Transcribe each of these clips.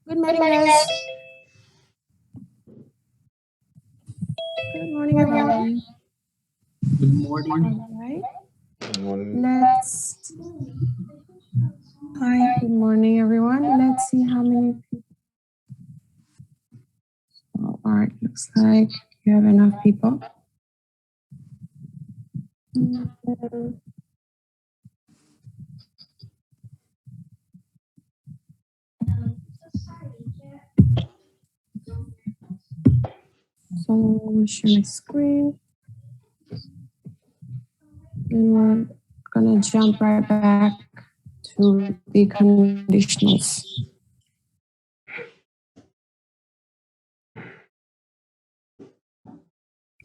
Good morning, guys. Good morning, everybody. Good morning. All right. Good morning. Let's. Hi. Good morning, everyone. Let's see how many people. All right. Looks like you have enough people. So we'll share my screen. And we're gonna jump right back to the conditionals.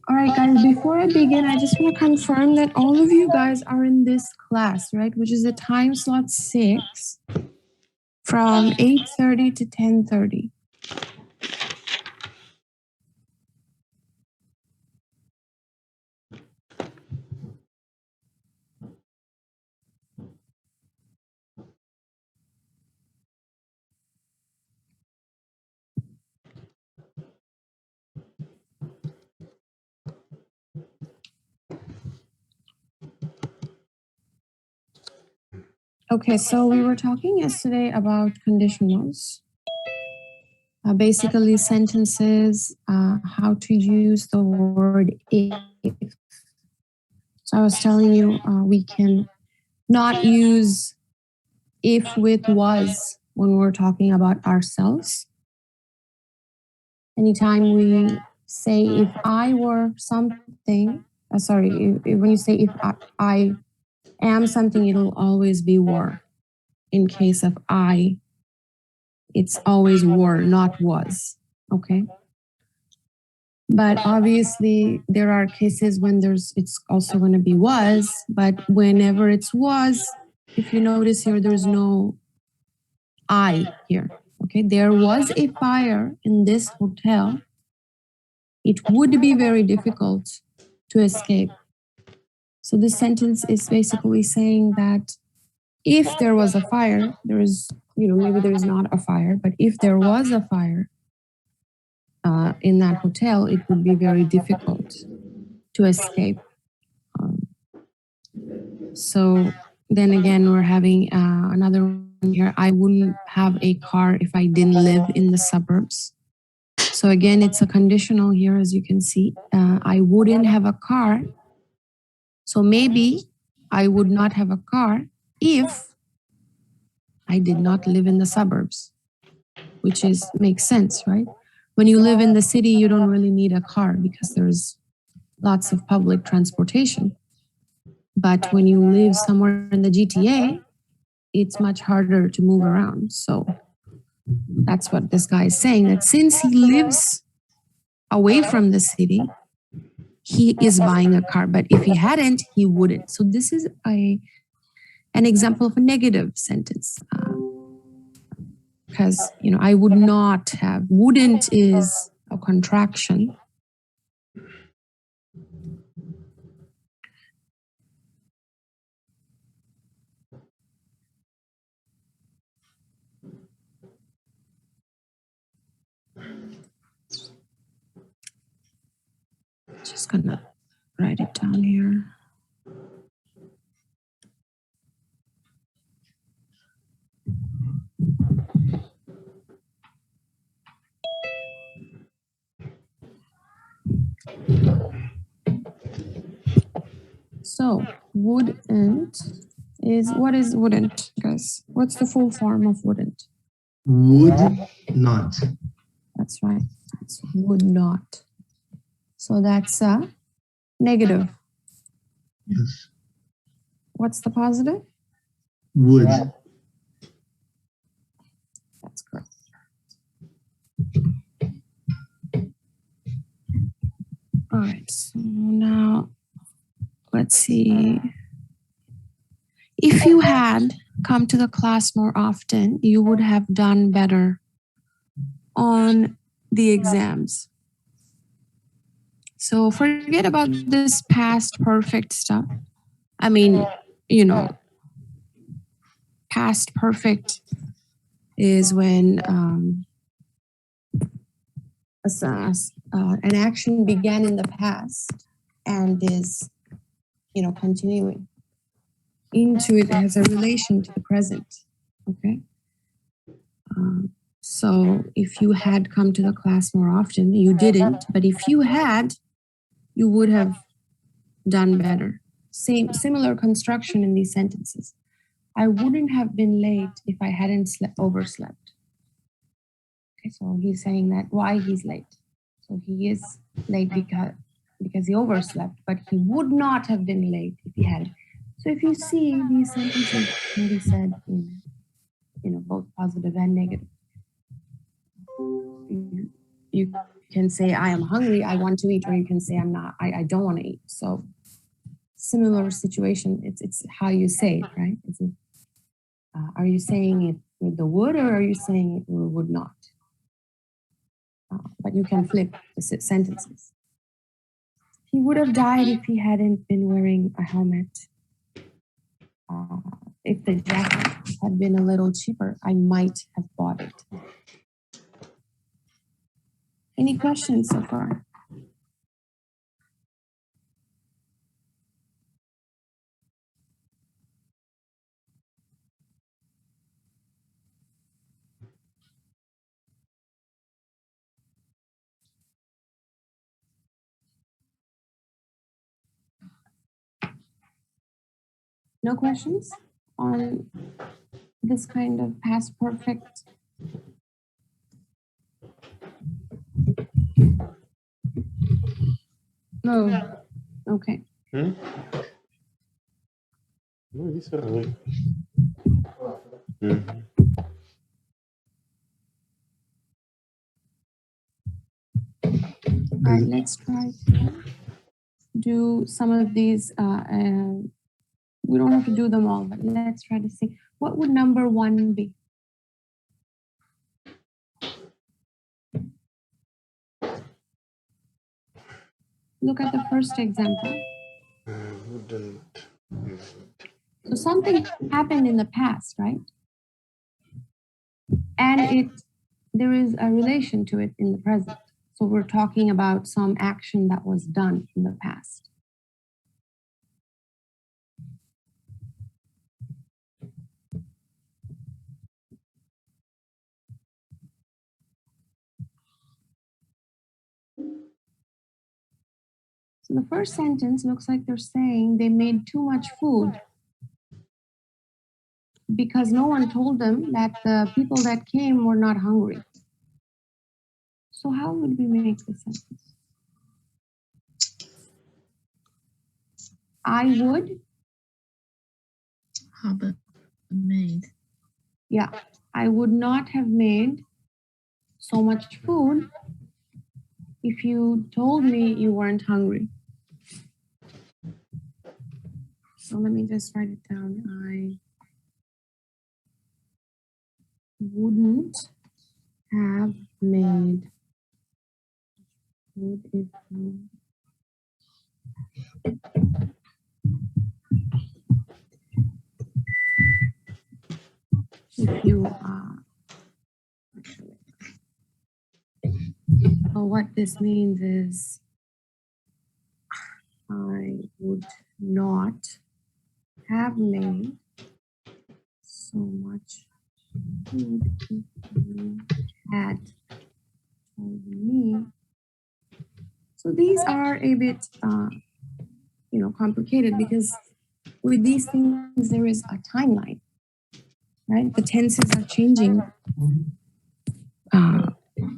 All right, guys, before I begin, I just want to confirm that all of you guys are in this class, right? Which is the time slot 6 from 8:30 to 10:30. Okay, so we were talking yesterday about conditionals. Basically sentences, how to use the word if. So I was telling you we can not use if with was when we're talking about ourselves. Anytime we say if I were something, when you say if I am something, it'll always be were. In case of I, it's always were, not was. Okay. But obviously there are cases when it's also going to be was, but whenever it's was, if you notice here, there's no I here. Okay. There was a fire in this hotel. It would be very difficult to escape. So this sentence is basically saying that if there was a fire, there is, maybe there's not a fire, but if there was a fire in that hotel, it would be very difficult to escape. So then again, we're having another one here. I wouldn't have a car if I didn't live in the suburbs. So again, it's a conditional here, as you can see. I wouldn't have a car. So maybe I would not have a car if I did not live in the suburbs, which makes sense, right? When you live in the city, you don't really need a car because there's lots of public transportation. But when you live somewhere in the GTA, it's much harder to move around. So that's what this guy is saying, that since he lives away from the city, he is buying a car. But if he hadn't, he wouldn't. So this is an example of a negative sentence. Because, I would not have. Wouldn't is a contraction. Just gonna write it down here. So wouldn't what is wouldn't, guys? What's the full form of wouldn't? Would not. That's right. It's would not. So that's a negative. Yes. What's the positive? Would. That's correct. All right, so now let's see. If you had come to the class more often, you would have done better on the exams. So forget about this past perfect stuff. I mean, past perfect is when an action began in the past and is, continuing into it, has a relation to the present. Okay. So if you had come to the class more often, you didn't, but if you had, you would have done better. Similar construction in these sentences. I wouldn't have been late if I hadn't overslept. Okay, so he's saying that why he's late. So he is late because he overslept, but he would not have been late if he hadn't. So if you see, these sentences can be said in, both positive and negative. You can say, I am hungry, I want to eat, or you can say, I'm not, I don't want to eat. So similar situation, it's how you say it, right? Are you saying it with the would, or are you saying it with would not? But you can flip the sentences. He would have died if he hadn't been wearing a helmet. If the jacket had been a little cheaper, I might have bought it. Any questions so far? No questions on this kind of past perfect? No. Okay. All right, let's try to do some of these. We don't have to do them all, but let's try to see. What would number 1 be? Look at the first example. So something happened in the past, right? And there is a relation to it in the present. So we're talking about some action that was done in the past. So the first sentence looks like they're saying they made too much food because no one told them that the people that came were not hungry. So how would we make this sentence? I would have made. Yeah, I would not have made so much food if you told me you weren't hungry. So let me just write it down. I wouldn't have made food if you so what this means is I would not have made so much food if you had told me. So these are a bit complicated because with these things there is a timeline, right? The tenses are changing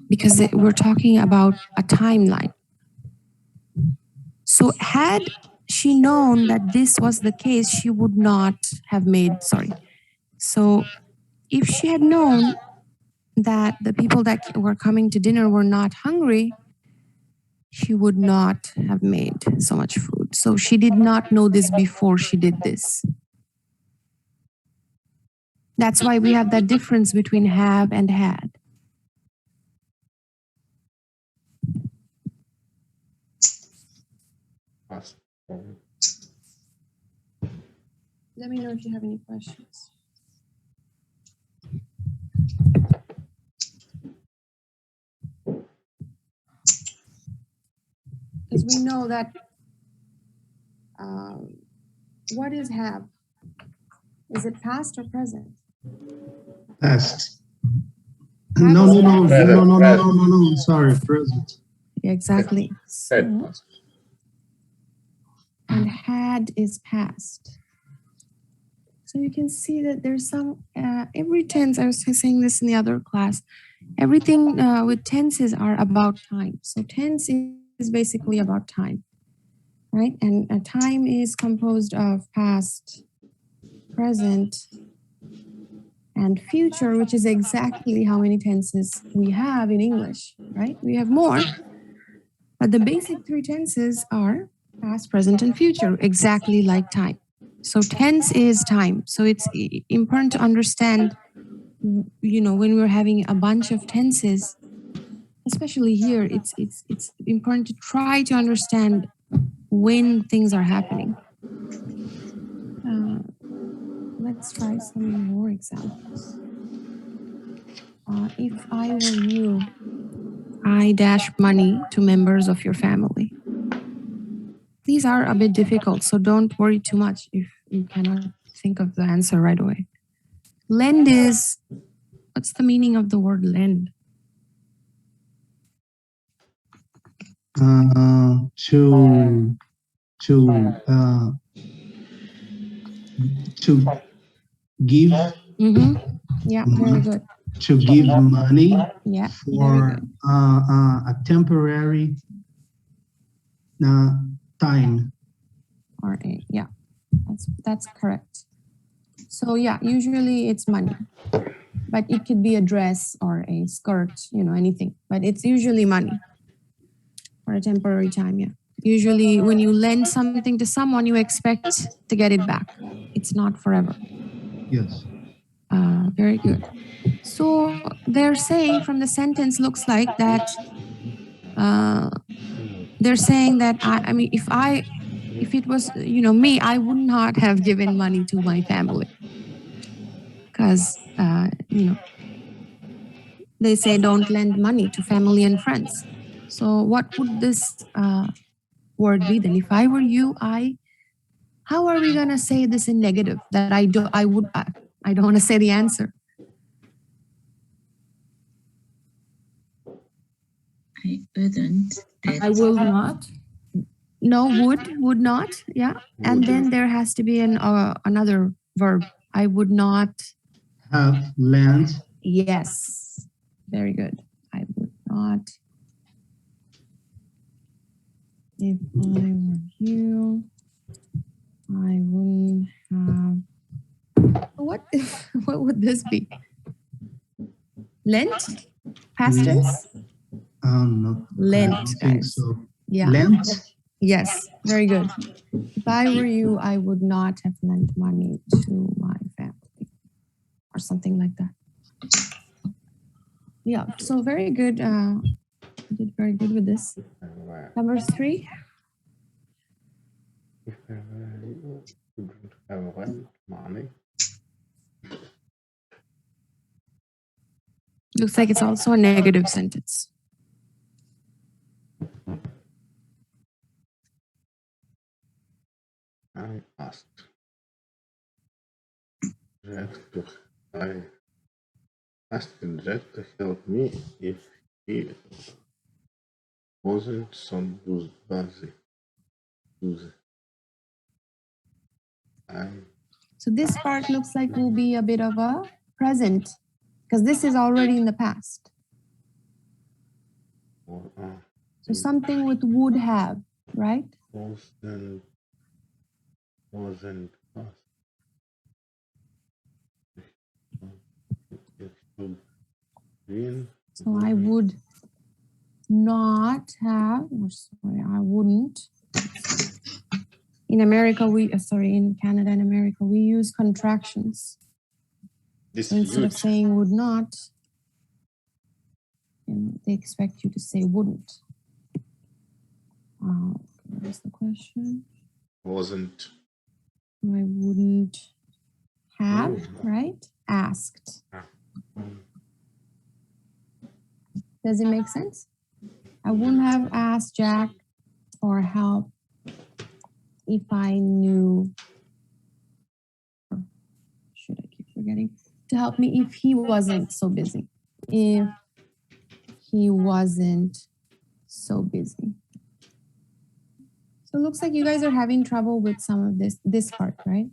because we're talking about a timeline. So had she known that this was the case, she would not have made, So if she had known that the people that were coming to dinner were not hungry, she would not have made so much food. So she did not know this before she did this. That's why we have that difference between have and had. Let me know if you have any questions. we know that what is have? Is it past or present? Past. Have No, is no, no, past. no, no, no, no, no, no. Sorry, present. Exactly. So, Past. and had is past. So you can see that there's some, every tense, I was saying this in the other class, everything with tenses are about time. So tense is basically about time, right? And time is composed of past, present, and future, which is exactly how many tenses we have in English, right? We have more, but the basic three tenses are past, present, and future, exactly like time. So tense is time. So it's important to understand, you know, when we're having a bunch of tenses, especially here, it's important to try to understand when things are happening. Let's try some more examples. If I were you, I dash money to members of your family. These are a bit difficult, so don't worry too much if you cannot think of the answer right away. Lend is, what's the meaning of the word lend? To give Yeah, very good. to give money Yeah, very for good. a temporary time. Or yeah, that's correct. So yeah, usually it's money, but it could be a dress or a skirt, you know, anything. But it's usually money for a temporary time. Yeah. Usually, when you lend something to someone, you expect to get it back. It's not forever. Yes. Very good. So they're saying from the sentence looks like that they're saying that I mean, if it was, you know, me, I would not have given money to my family because, you know, they say don't lend money to family and friends. So what would this word be then? If I were you, how are we gonna say this in negative? That I don't want to say the answer. I wouldn't. I will not. No, would not. Yeah, and then there has to be another verb. I would not Have lent. Yes, very good. I would not. If I were you, I wouldn't have. What? What would this be? Lent? Past tense? No. Lent, I don't think guys. so. Yeah. Lent. Yes, very good. If I were you, I would not have lent money to my family or something like that. Yeah, so very good. You did very good with this. Number 3. If I were you, wouldn't have lent money. Looks like it's also a negative sentence. I asked Jack to help me if he wasn't so busy. So this part looks like will be a bit of a present because this is already in the past. So something with would have, right? Wasn't past. It should be. So I would not have, or sorry, I wouldn't. In America, in Canada and America, we use contractions. So instead of saying would not, you know, they expect you to say wouldn't. What's the question? Wasn't. I wouldn't have, right? Asked. Does it make sense? I wouldn't have asked Jack or help if I knew, should I keep forgetting, to help me if he wasn't so busy. If he wasn't so busy. So it looks like you guys are having trouble with some of this part, right?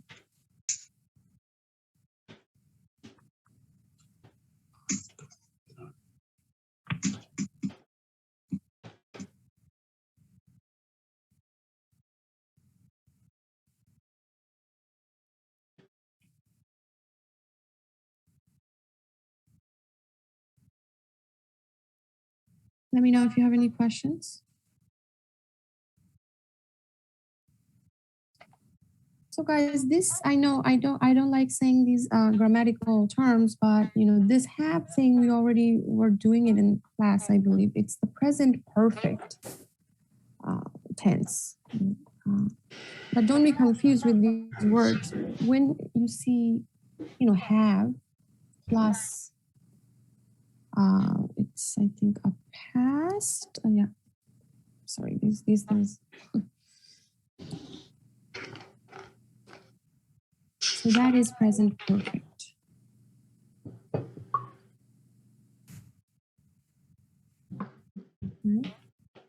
Let me know if you have any questions. So guys, this, I know I don't like saying these grammatical terms, but you know, this have thing, we already were doing it in class, I believe. It's the present perfect tense. But don't be confused with these words. When you see, you know, have plus, it's, I think, a past. Oh, yeah. Sorry, these things. So that is present perfect. Right?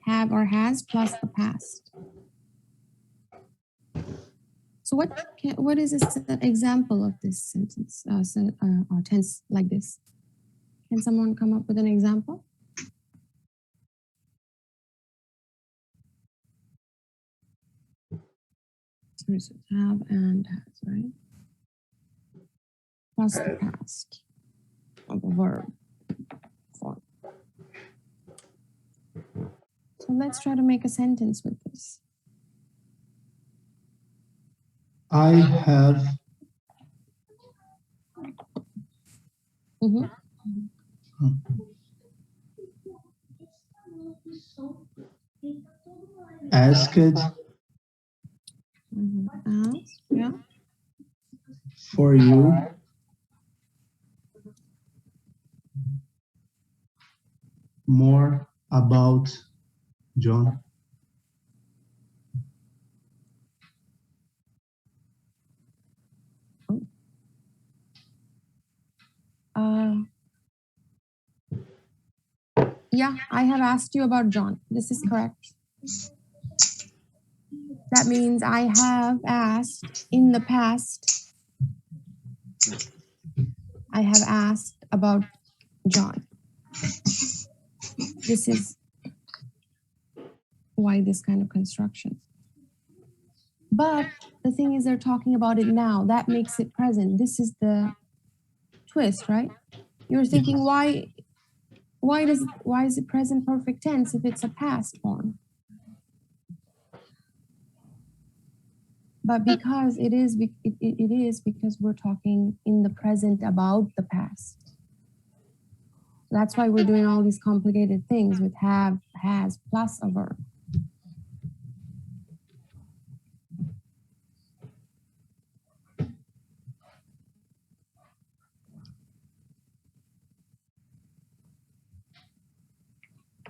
Have or has plus the past. So what is an example of this sentence, or tense like this? Can someone come up with an example? Sorry, so have and has, right? Plus the past of a verb form. So let's try to make a sentence with this. I have Mhm. asked Asked, yeah. for you more about John. Yeah, I have asked you about John. This is correct. That means I have asked in the past. I have asked about John. This is why this kind of construction. But the thing is, they're talking about it now. That makes it present. This is the twist, right? You're thinking, why is it present perfect tense if it's a past form? But because it is because we're talking in the present about the past. That's why we're doing all these complicated things with have, has, plus a verb.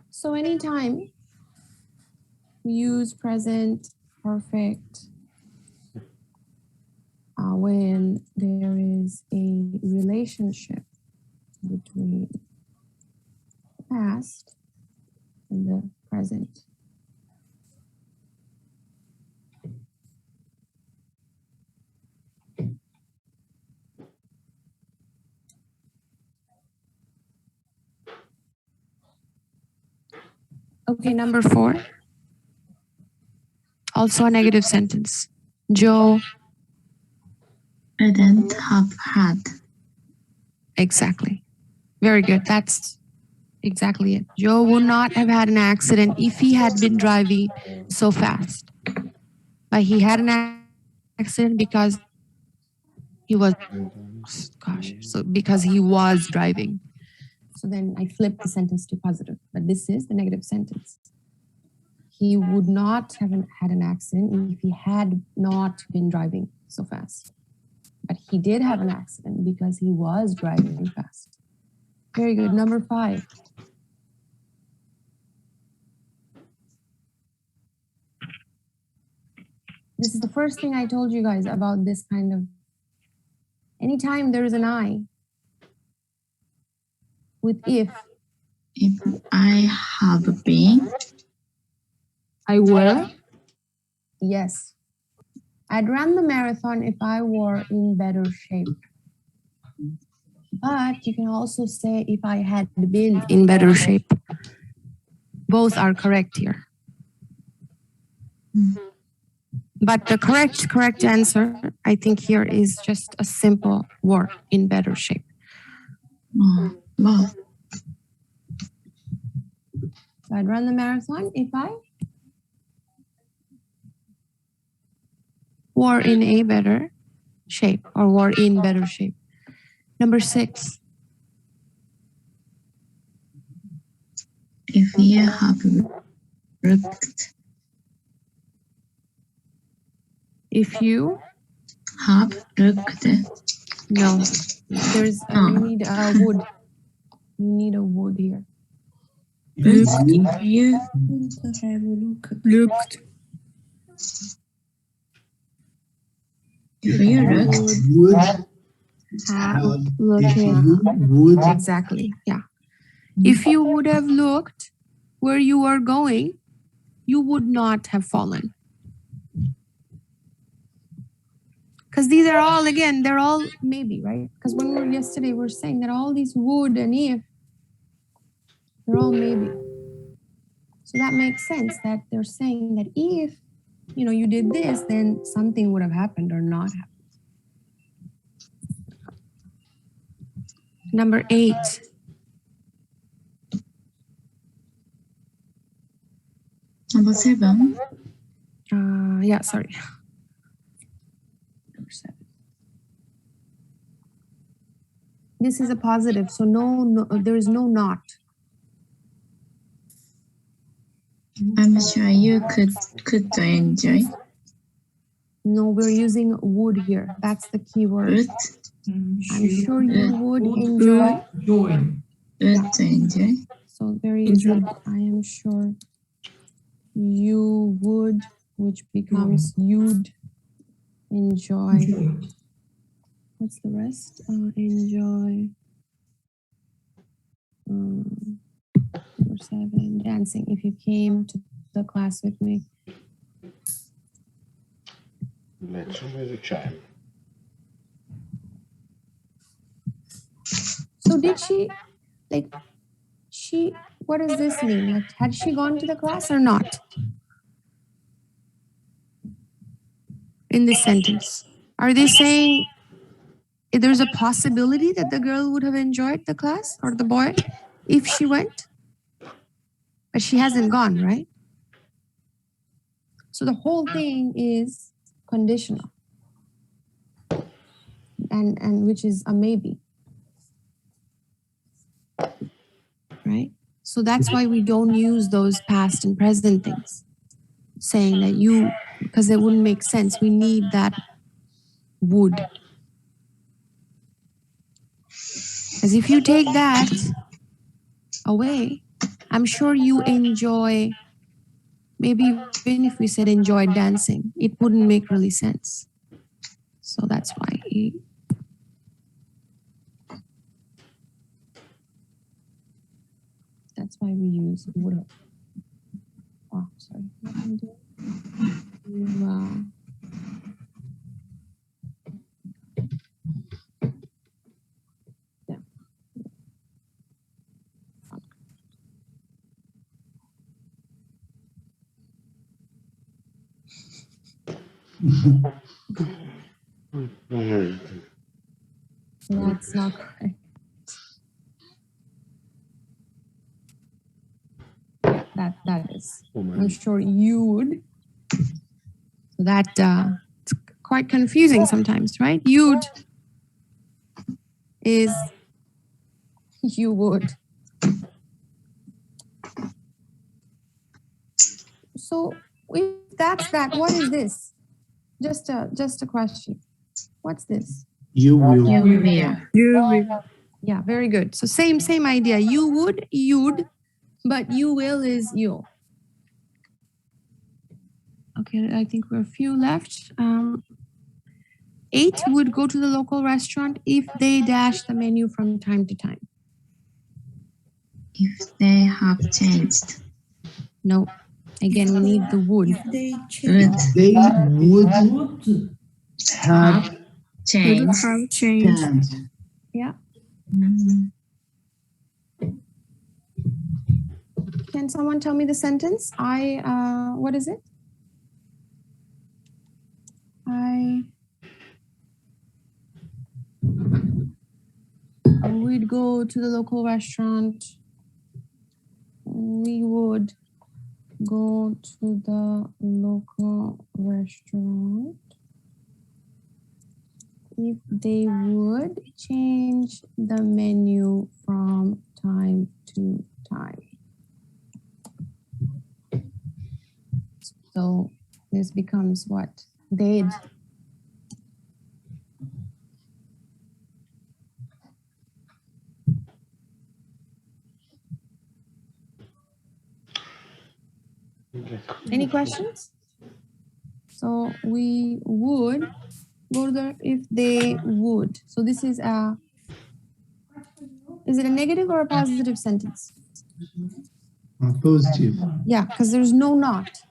So anytime we use present perfect when there is a relationship between the past and the present. Okay, number 4. Also a negative sentence. Joe. Wouldn't have had. Exactly. Very good. That's exactly it. Joe would not have had an accident if he had been driving so fast. But he had an accident because he was, because he was driving. So then I flipped the sentence to positive, but this is the negative sentence. He would not have had an accident if he had not been driving so fast. But he did have an accident because he was driving fast. Very good. Number 5. This is the first thing I told you guys about this kind of, anytime there is an I with if I have been, I will. Yes. I'd run the marathon if I were in better shape. But you can also say if I had been in better shape. Both are correct here. But the correct answer, I think here is just a simple word, in better shape. wow, So I'd run the marathon if I were in a better shape or were in better shape. Number 6. if you have looked, If you, have looked, no, there's, No. you need a would. You need a would here. If looked, you if you Looked. if you looked, would Have, have, if looking. you would Exactly, yeah. If you would have looked where you are going, you would not have fallen. Because these are all, again, they're all maybe, right? Because when we were yesterday, we were saying that all these would and if, they're all maybe. So that makes sense that they're saying that if, you did this, then something would have happened or not happened. Number 8. number 7, Yeah, sorry. Number 7. This is a positive, so no, there is no not. I'm sure you could enjoy, No, we're using would here. That's the key word. would, I'm sure you would enjoy. would enjoy, So very easy. I am sure you would, which becomes you'd enjoy. What's the rest? Enjoy. Number 7, dancing. If you came to the class with me. Lecture изучаем. So did she, what does this mean? Like, had she gone to the class or not? In this sentence, are they saying there's a possibility that the girl would have enjoyed the class or the boy if she went? But she hasn't gone, right? So the whole thing is conditional, and which is a maybe, right? So that's why we don't use those past and present things, saying that you, because it wouldn't make sense. We need that would. Because if you take that away, I'm sure you enjoy, maybe even if we said enjoy dancing, it wouldn't make really sense. So that's why. That's why we use would have. Oh, sorry. What am I doing? Yeah. That's not correct. That is. I'm sure you would. So that it's quite confusing sometimes, right? You'd is you would. So if that's that, what is this? Just a question. What's this? you will. you will, Yeah, very good. So same idea. You would, you'd, but you will is you. Okay, I think we're a few left. 8 would go to the local restaurant if they dash the menu from time to time. If they have changed. No. Again, we need the would. If they Would. change. They would have Have changed. Have changed. changed. Yeah. Mm. Can someone tell me the sentence? What is it? We'd go to the local restaurant. We would go to the local restaurant if they would change the menu from time to time. So this becomes what? They'd. Any questions? So we would go there if they would. So this is it a negative or a positive sentence? Positive. Yeah, because there's no not.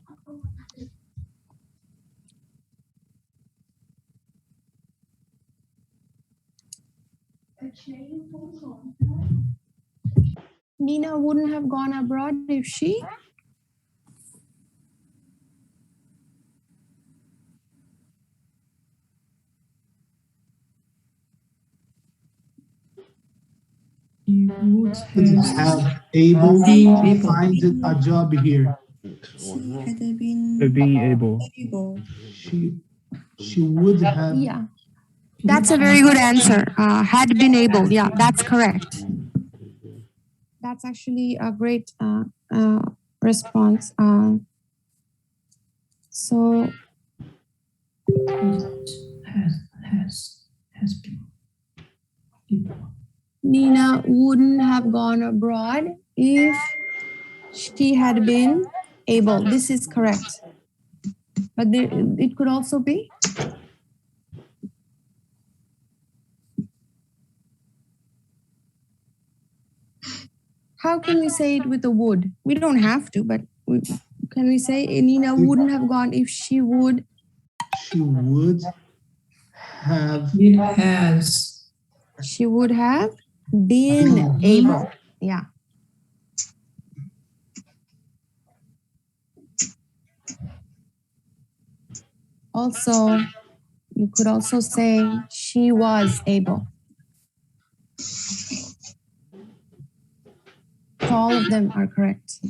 Nina wouldn't have gone abroad if she? You would Would have able to find a job here. She had been Being able. able. She would have. Yeah. That's a very good answer. Had been able. Yeah, that's correct. That's actually a great response. So Has been. Nina wouldn't have gone abroad if she had been able. This is correct. But it could also be. How can we say it with a would? We don't have to, but can we say Nina wouldn't have gone if she would? She would have. It has. She would have been able. Yeah. Also, you could also say she was able. So all of them are correct.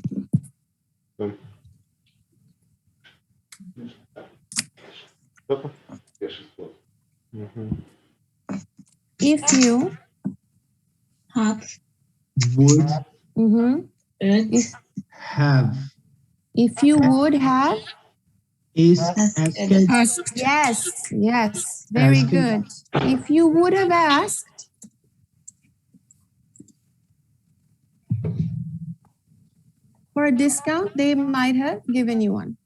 If you Have. Would Would. have. if you would have, Is Asked. asked. yes, very Asked. good. If you would have asked, for a discount, they might have given you one.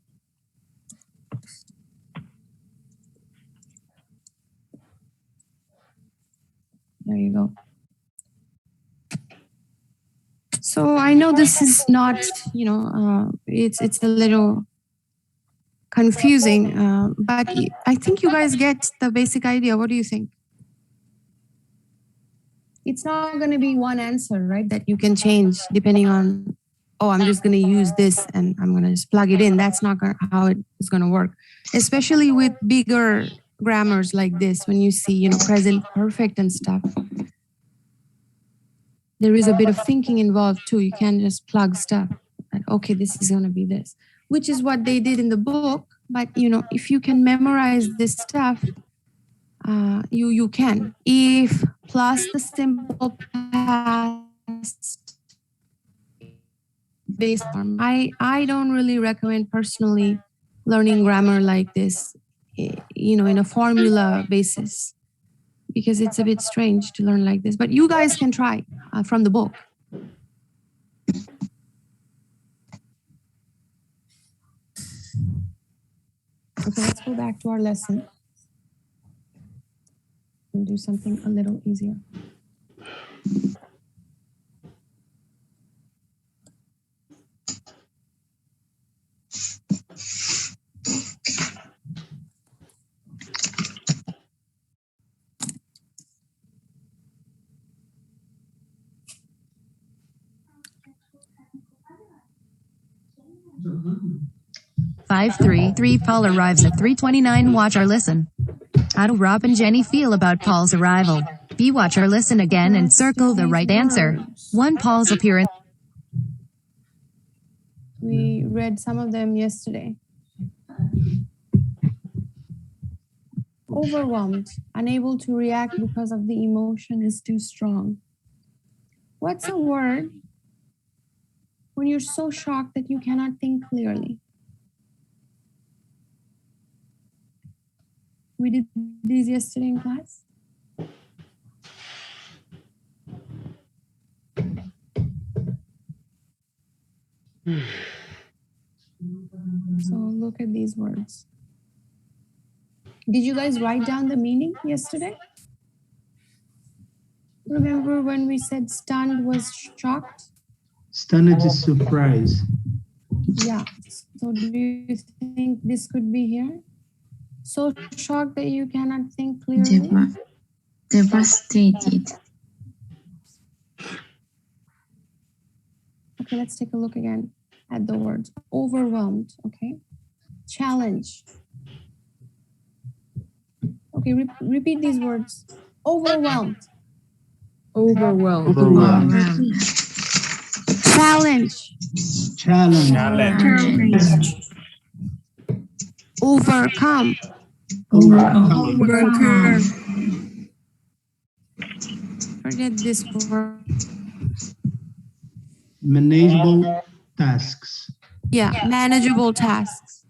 There you go. So I know this is not, it's a little confusing, but I think you guys get the basic idea. What do you think? It's not going to be one answer, right, that you can change depending on, oh, I'm just going to use this and I'm going to just plug it in. That's not how it is going to work, especially with bigger grammars like this. When you see, present perfect and stuff, there is a bit of thinking involved too. You can't just plug stuff. And, okay, this is going to be this, which is what they did in the book. But, if you can memorize this stuff, you can. If plus the simple past based on. I don't really recommend personally learning grammar like this, in a formula basis, because it's a bit strange to learn like this. But you guys can try from the book. Okay, let's go back to our lesson and do something a little easier. Five three three. Paul arrives at 3:29. Watch or listen. How do Rob and Jenny feel about Paul's arrival? B. Watch or listen again and circle the right answer. 1. Paul's appearance. We read some of them yesterday. Overwhelmed, unable to react because of the emotion is too strong. What's a word when you're so shocked that you cannot think clearly? We did these yesterday in class. So look at these words. Did you guys write down the meaning yesterday? Remember when we said stunned was shocked? Stunned is surprise. Yeah. So do you think this could be here? So shocked that you cannot think clearly? Devastated. Okay, let's take a look again at the words. Overwhelmed, okay? Challenge. Okay, repeat these words. Overwhelmed. Overwhelmed. Overwhelmed. Challenge. Challenge. Overcome. Overcome. Forget this word. Manageable tasks. Yeah, manageable tasks.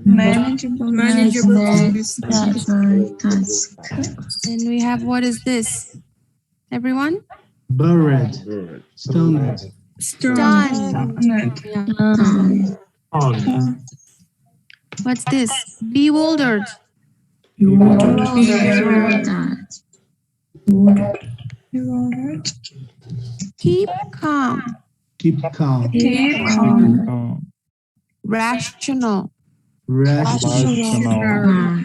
Manageable Task. And we have, what is this? Everyone? Buried. Buried. Stoned. Stunned. Yeah. What's this? Bewildered. Keep calm. Keep calm. Rational. Rational.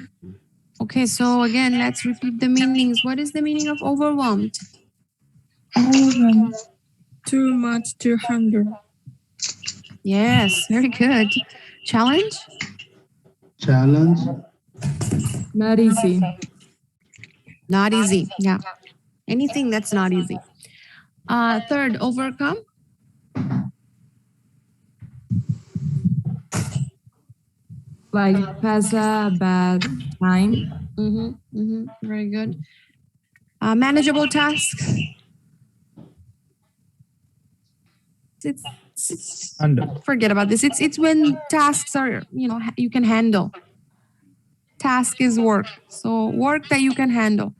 Okay, so again, let's repeat the meanings. What is the meaning of overwhelmed? Too much to handle. Yes, very good. Challenge? Challenge. Not easy. Not easy. Yeah. Anything that's not easy. Third, overcome? Like pass a bad time. Very good. Manageable task? It's forget about this. It's when tasks are, you can handle. Task is work. So work that you can handle.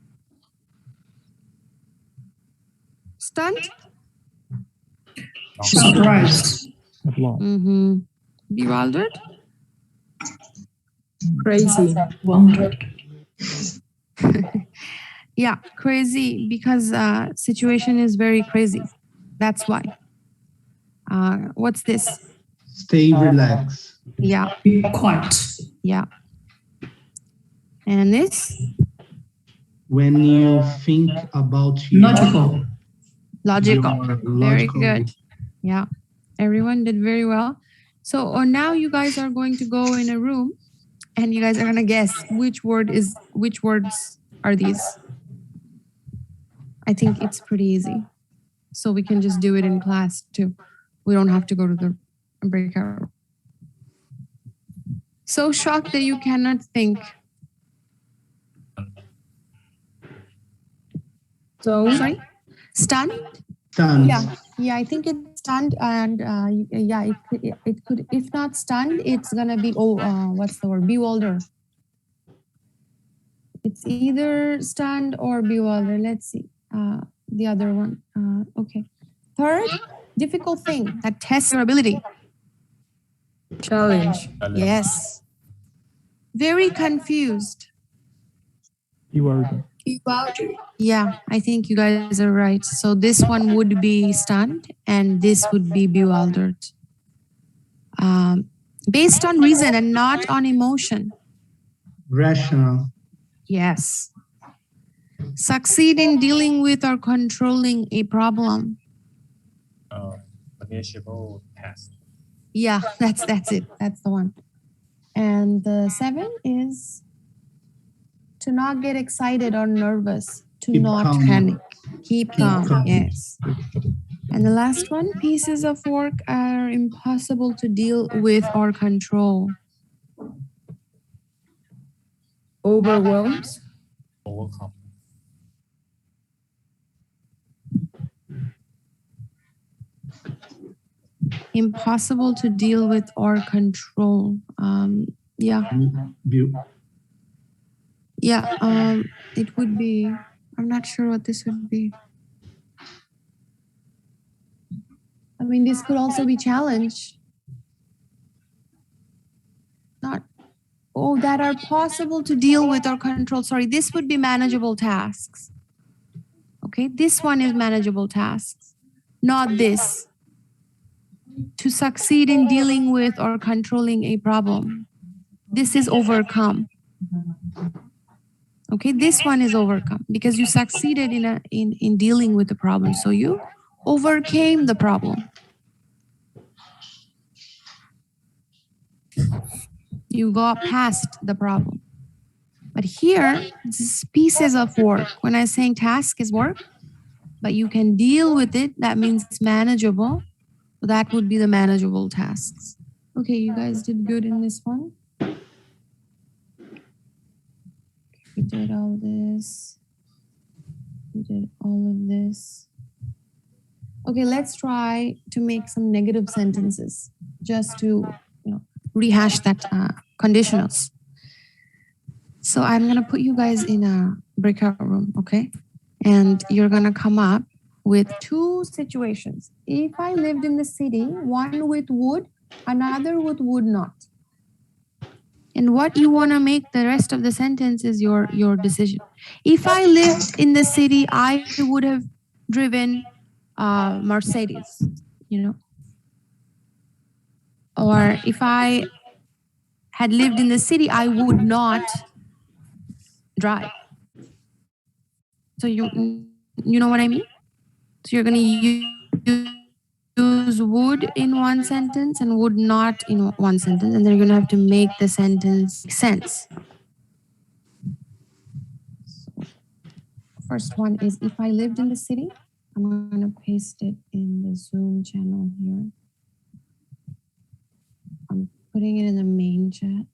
Stunned? Surprise. Bewildered? Crazy. Yeah, crazy because situation is very crazy. That's why. What's this? Stay relaxed. Yeah, Be quiet. yeah. And this? When you think about you. Logical. Logical. Very Logical. good. Yeah, everyone did very well. So now you guys are going to go in a room and you guys are gonna guess which words are these. I think it's pretty easy. So we can just do it in class too. We don't have to go to the breakout room. So shocked that you cannot think. So Sorry? Stunned? Stunned. Yeah, I think it's stunned, and yeah, it could. If not stunned, it's gonna be what's the word? Bewildered. It's either stunned or bewildered. Let's see the other one. Okay. Third, difficult thing that tests your ability. challenge. Yes. Very confused. Bewildered. Yeah, I think you guys are right. So this one would be stunned and this would be bewildered. Based on reason and not on emotion. Rational. Yes. Succeed in dealing with or controlling a problem. Manageable task. Yeah, that's it. That's the one. And the 7 is to not get excited or nervous, to Keep not calm. panic. Keep calm. calm. Yes. And the last one, pieces of work are impossible to deal with or control. Overwhelmed. Overcome. Impossible to deal with or control. Yeah. Yeah, it would be, I'm not sure what this would be. I mean, this could also be challenge. Not, oh, that are possible to deal with or control. Sorry, this would be manageable tasks. Okay, this one is manageable tasks, not this. To succeed in dealing with or controlling a problem. This is overcome. Okay, this one is overcome because you succeeded in dealing with the problem. So you overcame the problem. You got past the problem. But here, this is pieces of work. When I'm saying task is work, but you can deal with it, that means it's manageable. So that would be the manageable tasks. Okay, you guys did good in this one. We did all this. We did all of this. Okay, let's try to make some negative sentences just to rehash that conditionals. So I'm gonna put you guys in a breakout room, okay? And you're gonna come up with 2 situations. If I lived in the city, one with would, another with would not. And what you wanna make the rest of the sentence is your decision. If I lived in the city, I would have driven Mercedes, Or if I had lived in the city, I would not drive. So you know what I mean? So you're gonna use would in one sentence and would not in one sentence, and then you're gonna have to make the sentence make sense. So first one is, if I lived in the city, I'm gonna paste it in the Zoom channel here. I'm putting it in the main chat.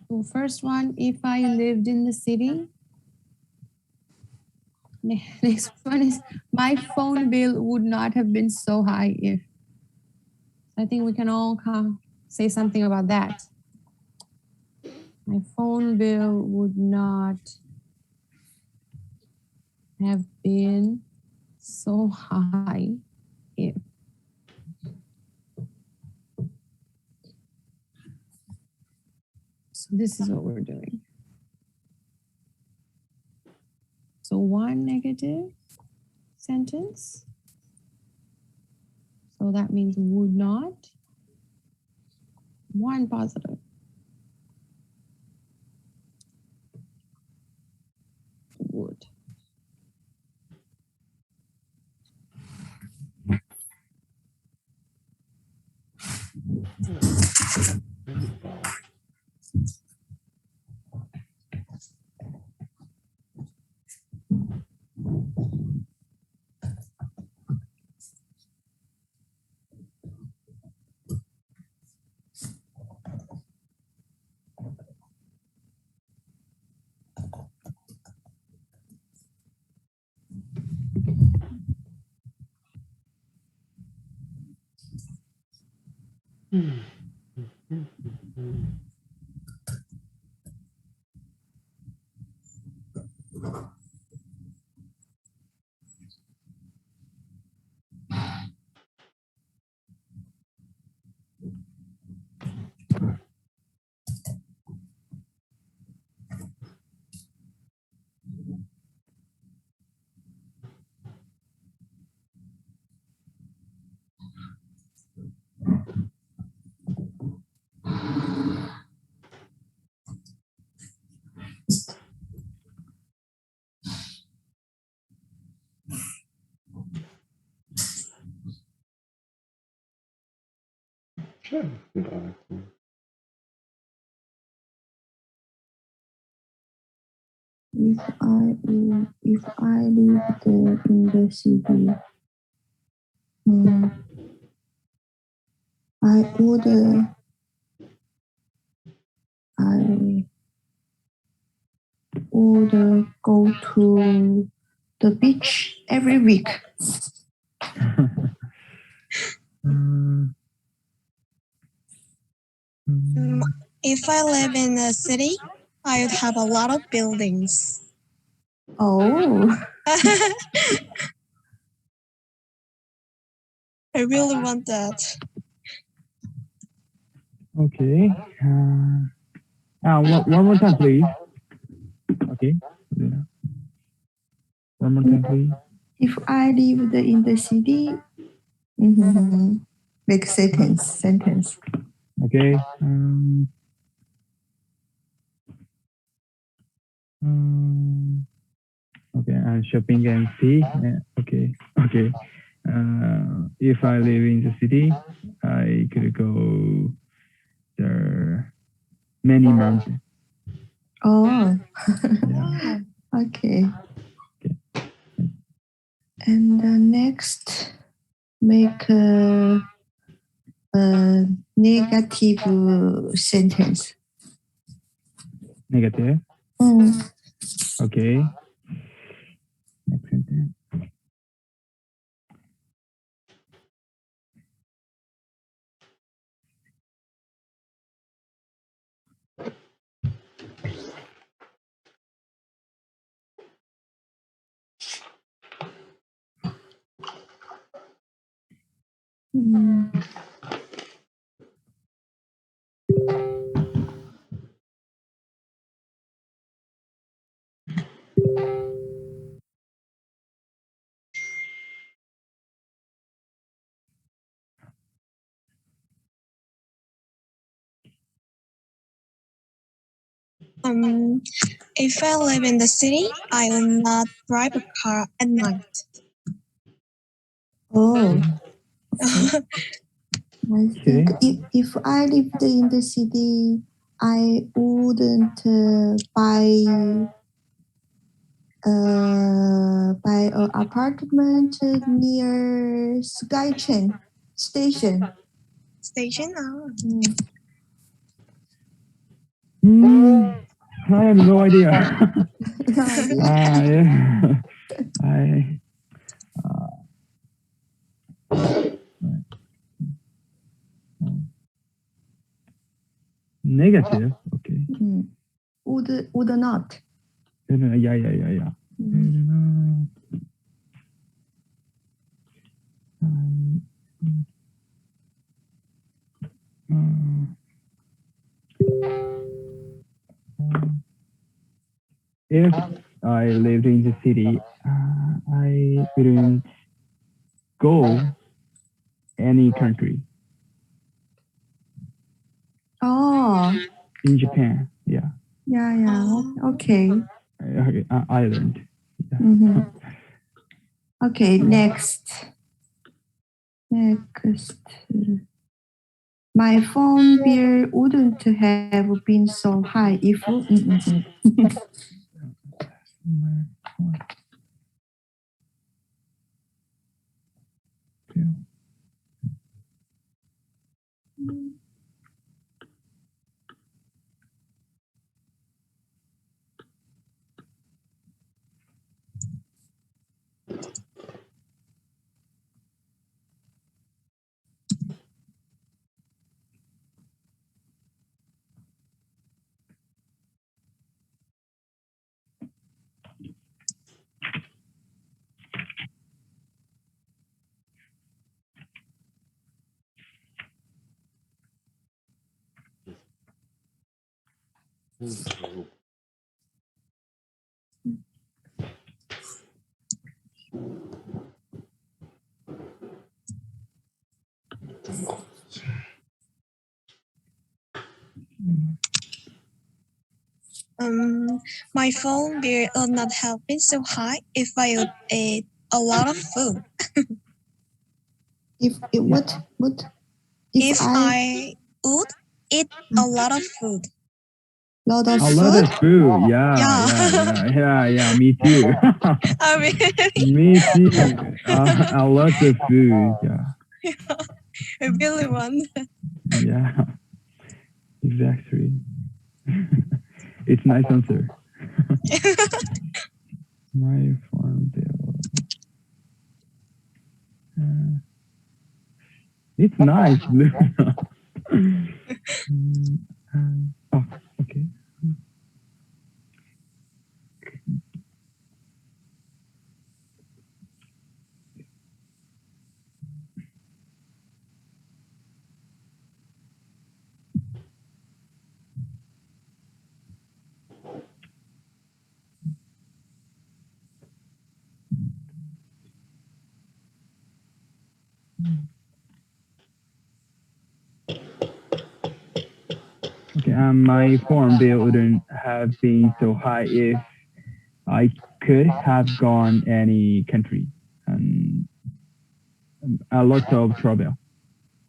So first one, if I lived in the city. Next one is, my phone bill would not have been so high if. I think we can all say something about that. My phone bill would not have been so high if. So this is what we're doing. So one negative sentence. So that means would not. One positive. Would. Sure. Right. If I lived in the city, I would go to the beach every week. If I live in a city, I would have a lot of buildings. Oh, I really want that. Okay. One more time, please. Okay. One more time, please. if I lived in the city, make sentence. Okay. Okay. Shopping and tea. Okay. Okay. If I live in the city, I could go there many mountains. Oh, Yeah. okay. Okay. And next, make a negative sentence. Negative. Mm. Okay. Next sentence. Mm. If I live in the city, I will not drive a car at night. Oh, I think Okay. if I lived in the city, I wouldn't buy an apartment near Skytrain station. Station? I have no idea. Yeah. Yeah. I. Negative. Okay. Would not. Yeah. If I lived in the city, I wouldn't go any country Oh, in Japan. Yeah. yeah. Okay. Ireland. Yeah. Mhm. Okay, next. Next. My phone bill wouldn't have been so high if. My phone bill would not have been so high if I would eat a lot of food. If it would If I would eat a lot of food. lot of A lot of food. food. Yeah, Yeah. yeah. Me too. I mean, Me too. A lot of food. Yeah, I really want. yeah. Exactly. It's nice answer. My phone bill. It's nice, Luna. Oh, okay. Okay, my phone bill wouldn't have been so high if I could have gone any country and a lot of travel.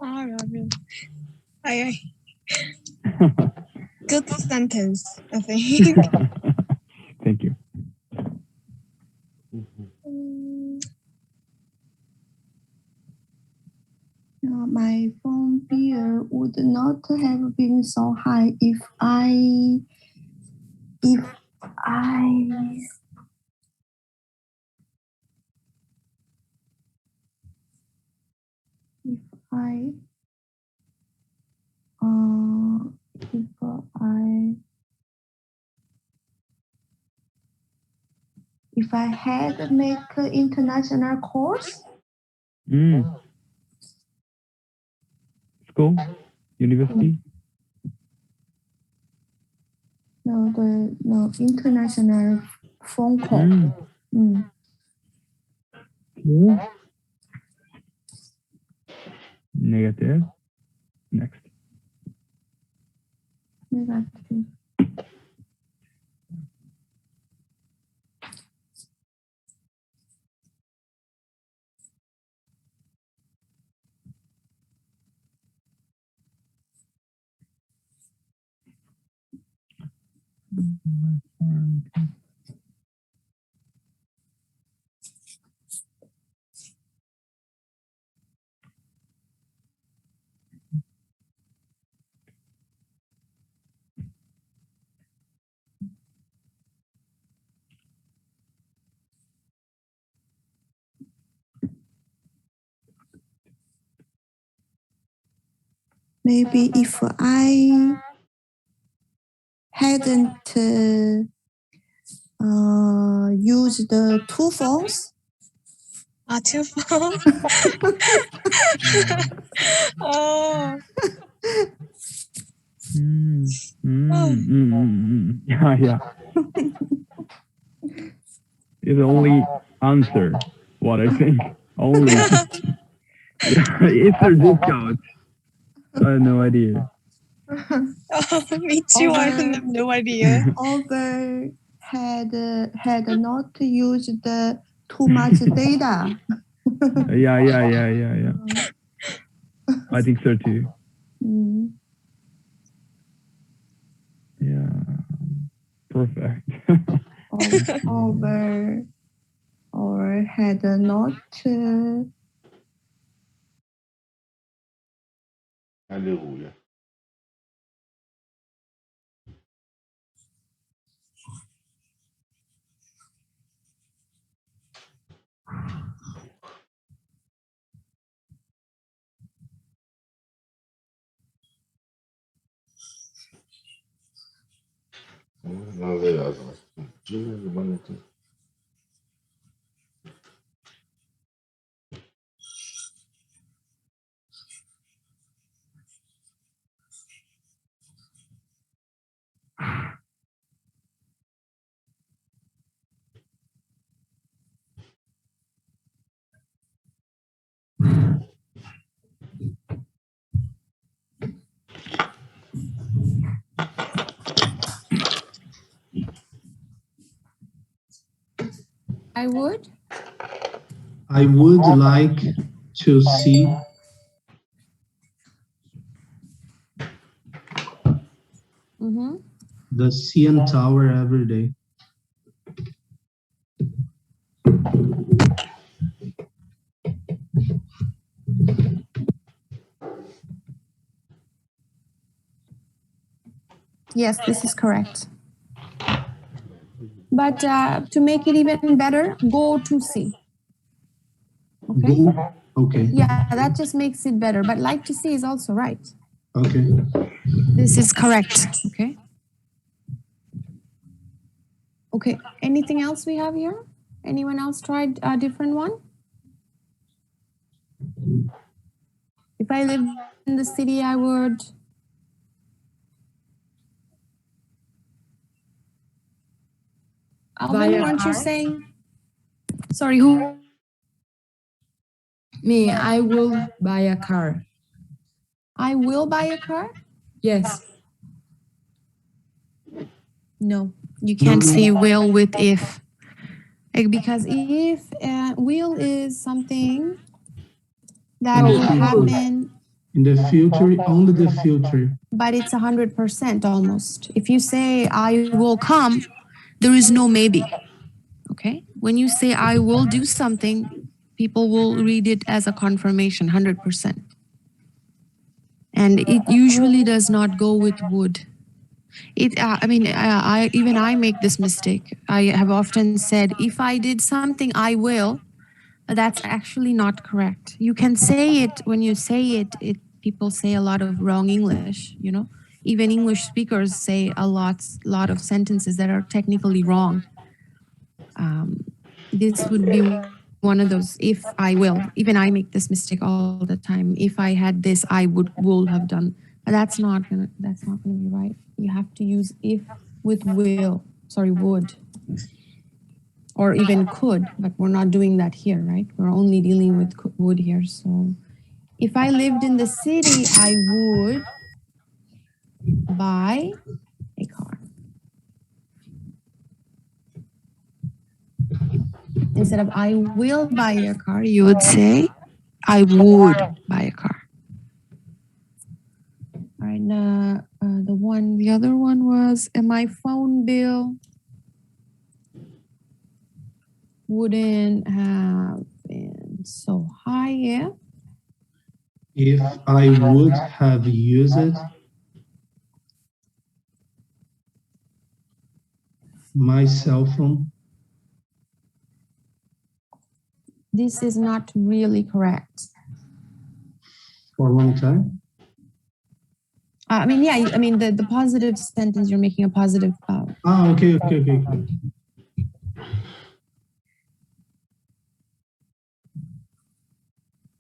I good sentence, I think. Thank you. My phone bill would not have been so high if I I if I had make an international course. School, university. No international phone call. Okay. Negative. Next. Negative. Maybe if I hadn't used the two phones. Two phones. Oh. Yeah. It's only answer what I think. Only. It's a discount. I have no idea. Oh, me too. I have no idea. Over had not used the too much data. Yeah. I think so too. Yeah. Perfect. Over or had not Alléluia. I would. I would like to see Mm-hmm. the CN Tower every day. Yes, this is correct. But to make it even better, go to see. Okay. Go. Okay. Yeah, that just makes it better. But like to see is also right. Okay. This is correct. Okay. Okay. Anything else we have here? Anyone else tried a different one? If I lived in the city, I would. Alvin, Buy a weren't you car? saying? Sorry, who? Me, I will buy a car. I will buy a car? Yes. No, you can't say will with if. Because if will is something that In the will future. happen, In the future, only the future. but it's 100% almost. If you say I will come, there is no maybe. Okay? When you say I will do something, people will read it as a confirmation, 100%. And it usually does not go with would. I make this mistake. I have often said, if I did something, I will. That's actually not correct. You can say it when you say it. People say a lot of wrong English. You know, even English speakers say a lot of sentences that are technically wrong. This would be one of those. If I will, even I make this mistake all the time. If I had this, I would have done. But that's not gonna be right. You have to use if with will. Sorry, would. Or even could, but we're not doing that here, right? We're only dealing with would here. So if I lived in the city, I would buy a car. Instead of I will buy a car, you would say I would buy a car. All right, the other one was, my phone bill wouldn't have been so high If I would have used my cell phone. This is not really correct. For a long time. The positive sentence, you're making a positive. Okay.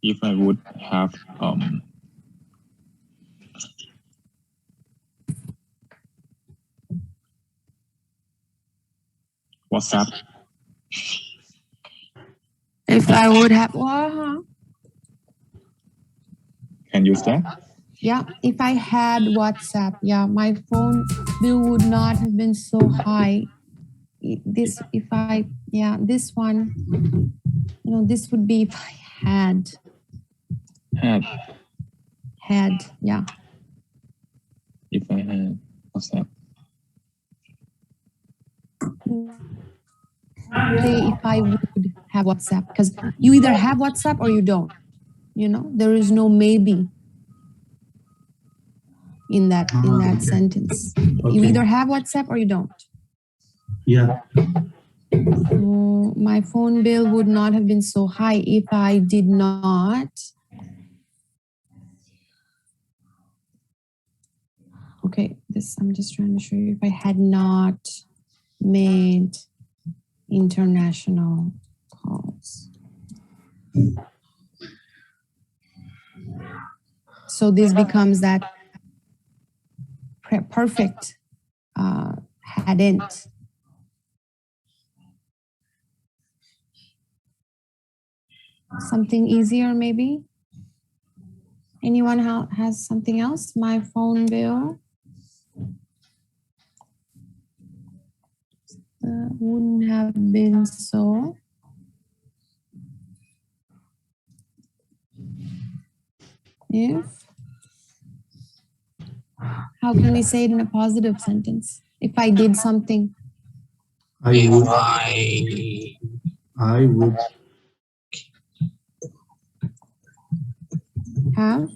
If I would have WhatsApp. If I would have, Can use that? yeah, if I had WhatsApp, yeah, my phone bill would not have been so high. This one, this would be if I had. Had, yeah. If I had WhatsApp. Say if I would have WhatsApp, because you either have WhatsApp or you don't. There is no maybe in that Okay. sentence. Okay. You either have WhatsApp or you don't. Yeah. So my phone bill would not have been so high if I did not. Okay, I'm just trying to show you if I had not made international calls. So this becomes that perfect hadn't. Something easier maybe? Anyone has something else? My phone bill wouldn't have been so If, how can we say it in a positive sentence? If I did something. I would. Have.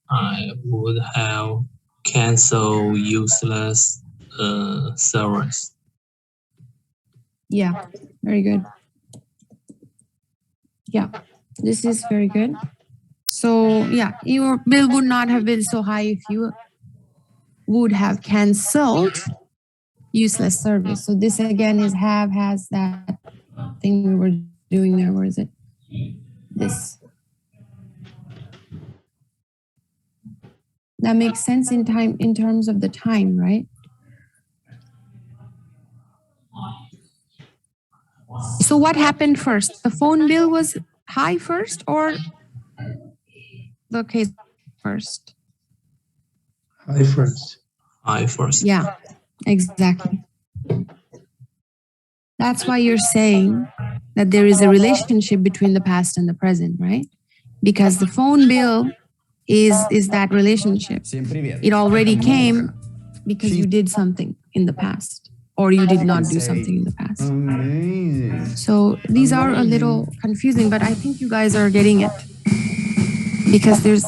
I would have canceled useless servers. Yeah, very good. Yeah, this is very good. So yeah, your bill would not have been so high if you would have canceled useless service. So this again is have, has, that thing we were doing there. Where is it? This. That makes sense in time, in terms of the time, right? So what happened first? The phone bill was high first or the case first? High first. High first. Yeah, exactly. That's why you're saying that there is a relationship between the past and the present, right? Because the phone bill is that relationship. It already came because you did something in the past or you did not do something in the past. Amazing. So these are a little confusing, but I think you guys are getting it. Because there's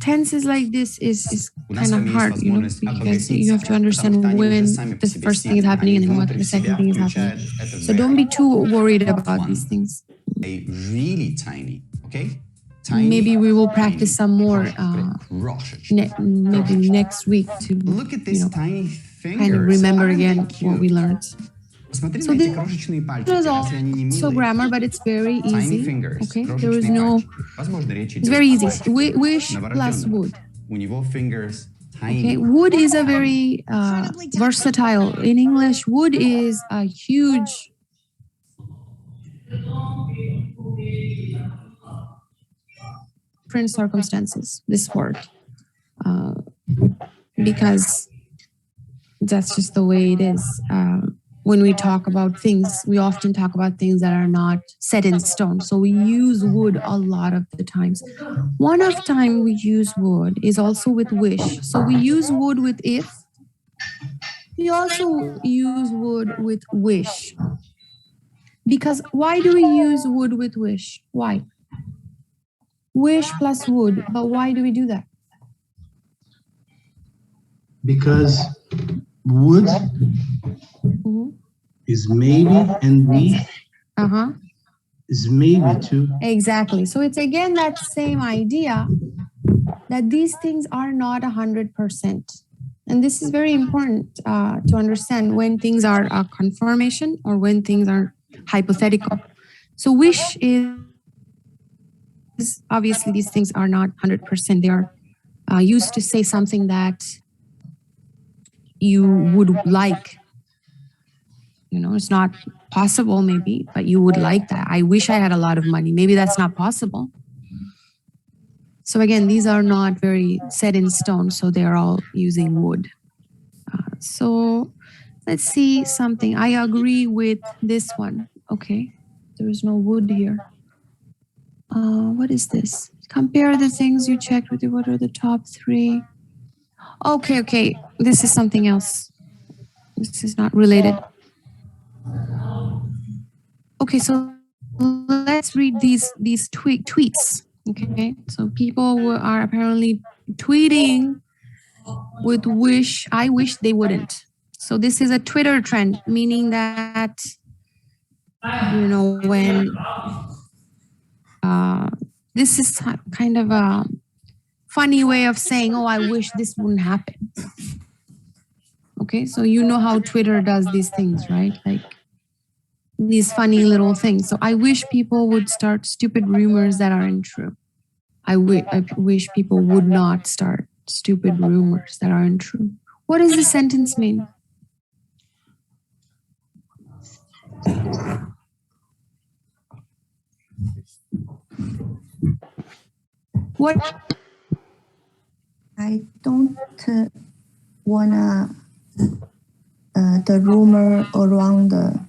tenses like this is kind of hard, you know, because you have to understand when the first thing is happening and then what the second thing is happening. So don't be too worried about these things. Really tiny, okay? Maybe we will practice some more maybe next week to, Look at this tiny fingers. kind of remember again what we learned. So this is also grammar, but it's very easy. Okay, there is no. It's very easy. Wish plus would. Okay, would is a very versatile. In English, would is a huge. Different circumstances. This word, because that's just the way it is. When we talk about things, we often talk about things that are not set in stone. So we use would a lot of the times. One of the time we use would is also with wish. So we use would with if. We also use would with wish. Because why do we use would with wish? Why? Wish plus would, but why do we do that? Because would is maybe and wish is maybe too. Exactly. So it's again that same idea that these things are not 100%. And this is very important to understand when things are a confirmation or when things are hypothetical. So wish is obviously these things are not 100%. They are used to say something that you would like. You know, it's not possible maybe, but you would like that. I wish I had a lot of money. Maybe that's not possible. So again, these are not very set in stone, so they're all using would. So let's see something. I agree with this one. Okay, there is no would here. What is this? Compare the things you checked with you. What are the top 3? Okay. This is something else. This is not related. Okay, so let's read these tweets. Okay, so people are apparently tweeting with wish. I wish they wouldn't. So this is a Twitter trend, meaning that, you know, when this is kind of a funny way of saying, oh, I wish this wouldn't happen. Okay, so you know how Twitter does these things, right? Like these funny little things. So I wish people would start stupid rumors that aren't true. I wish people would not start stupid rumors that aren't true. What does this sentence mean? What? I don't wanna the rumor around the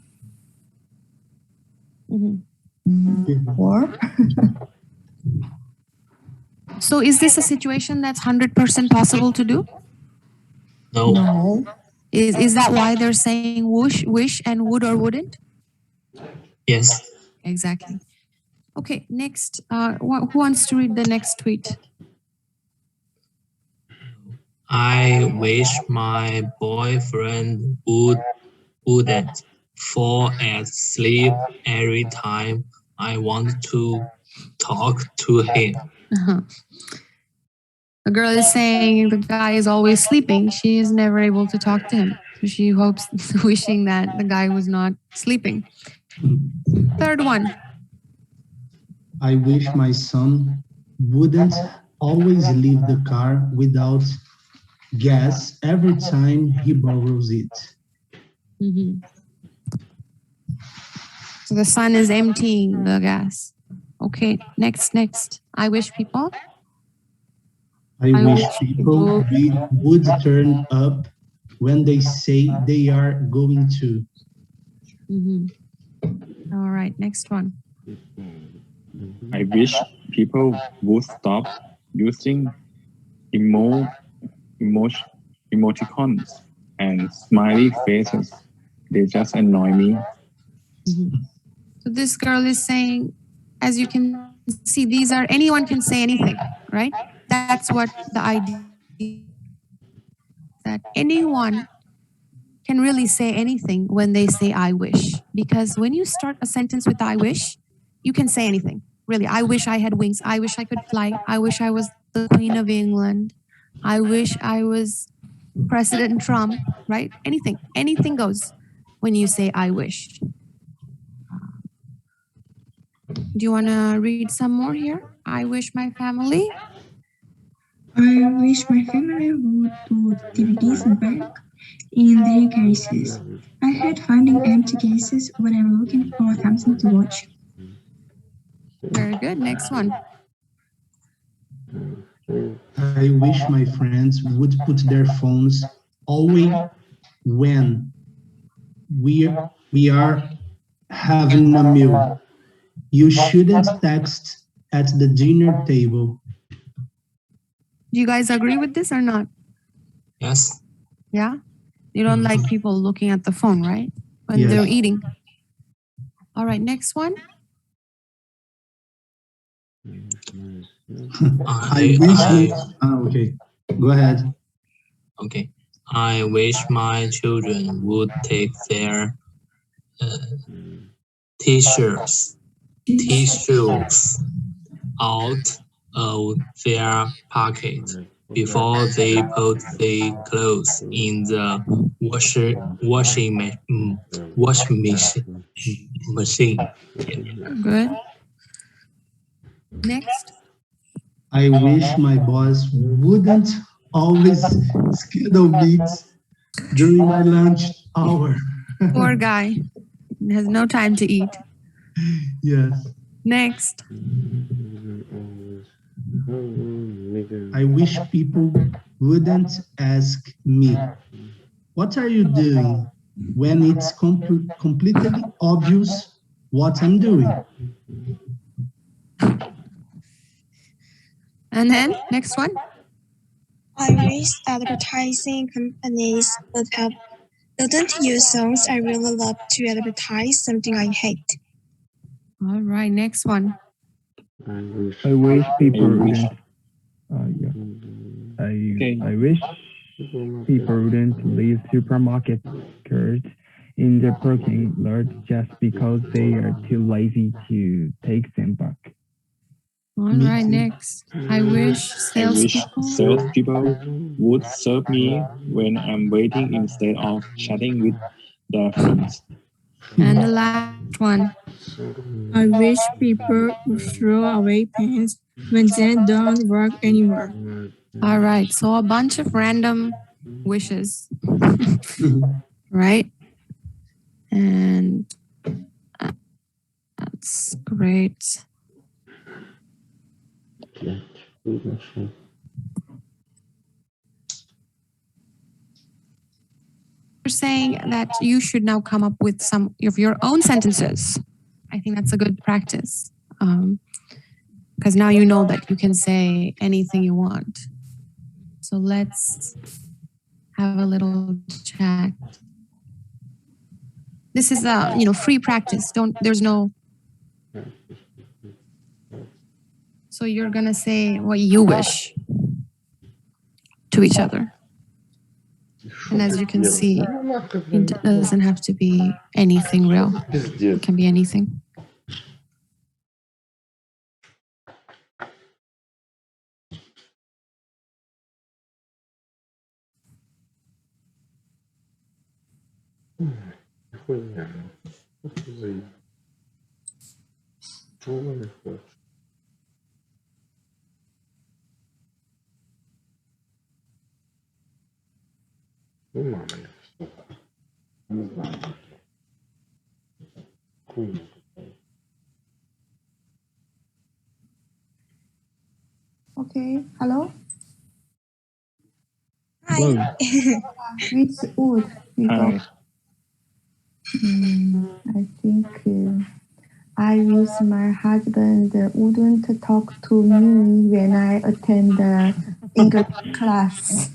war. So is this a situation that's 100% possible to do? No. No. Is that why they're saying wish and would or wouldn't? Yes. Exactly. Okay, next. Who wants to read the next tweet? I wish my boyfriend wouldn't fall asleep every time I want to talk to him. The girl is saying the guy is always sleeping. She is never able to talk to him. So she hopes, wishing that the guy was not sleeping. Third one. I wish my son wouldn't always leave the car without gas every time he borrows it. So the sun is emptying the gas. Okay, next. I wish people. I wish people would turn up when they say they are going to. All right, next one. I wish people would stop using emoticons and smiley faces. They just annoy me. So this girl is saying, as you can see, these are, anyone can say anything, right? That's what the idea is, that anyone can really say anything when they say I wish. Because when you start a sentence with I wish, you can say anything. Really, I wish I had wings. I wish I could fly. I wish I was the Queen of England. I wish I was President Trump, right? Anything goes when you say I wish. Do you want to read some more here? I wish my family. I wish my family would put DVDs back in their cases. I hate finding empty cases when I'm looking for something to watch. Very good. Next one. I wish my friends would put their phones away when we are having a meal. You shouldn't text at the dinner table. Do you guys agree with this or not? Yes. Yeah? You don't like people looking at the phone, right? When they're eating. All right, next one. Okay, go ahead. Okay. I wish my children would take their t-shirts out of their pocket before they put the clothes in the washing machine. Good. Next. I wish my boss wouldn't always schedule meets during my lunch hour. Poor guy. He has no time to eat. Yes. Next. I wish people wouldn't ask me, what are you doing, when it's completely obvious what I'm doing. And then, next one. I wish advertising companies wouldn't use songs I really love to advertise something I hate. All right, next one. I wish people wouldn't. I wish people wouldn't leave supermarket carts in the parking lot just because they are too lazy to take them back. All right, next. I wish salespeople would serve me when I'm waiting instead of chatting with their friends. And the last one. I wish people would throw away pens when they don't work anymore. All right, so a bunch of random wishes, right? And that's great. saying that you should now come up with some of your own sentences. I think that's a good practice. Because now you know that you can say anything you want. So let's have a little chat. This is a free practice. There's no. So you're gonna say what you wish to each other. And as you can see, it doesn't have to be anything real. It can be anything. Okay, hello? Hello. Which would we go? Hi. I think I wish my husband wouldn't talk to me when I attend the English class.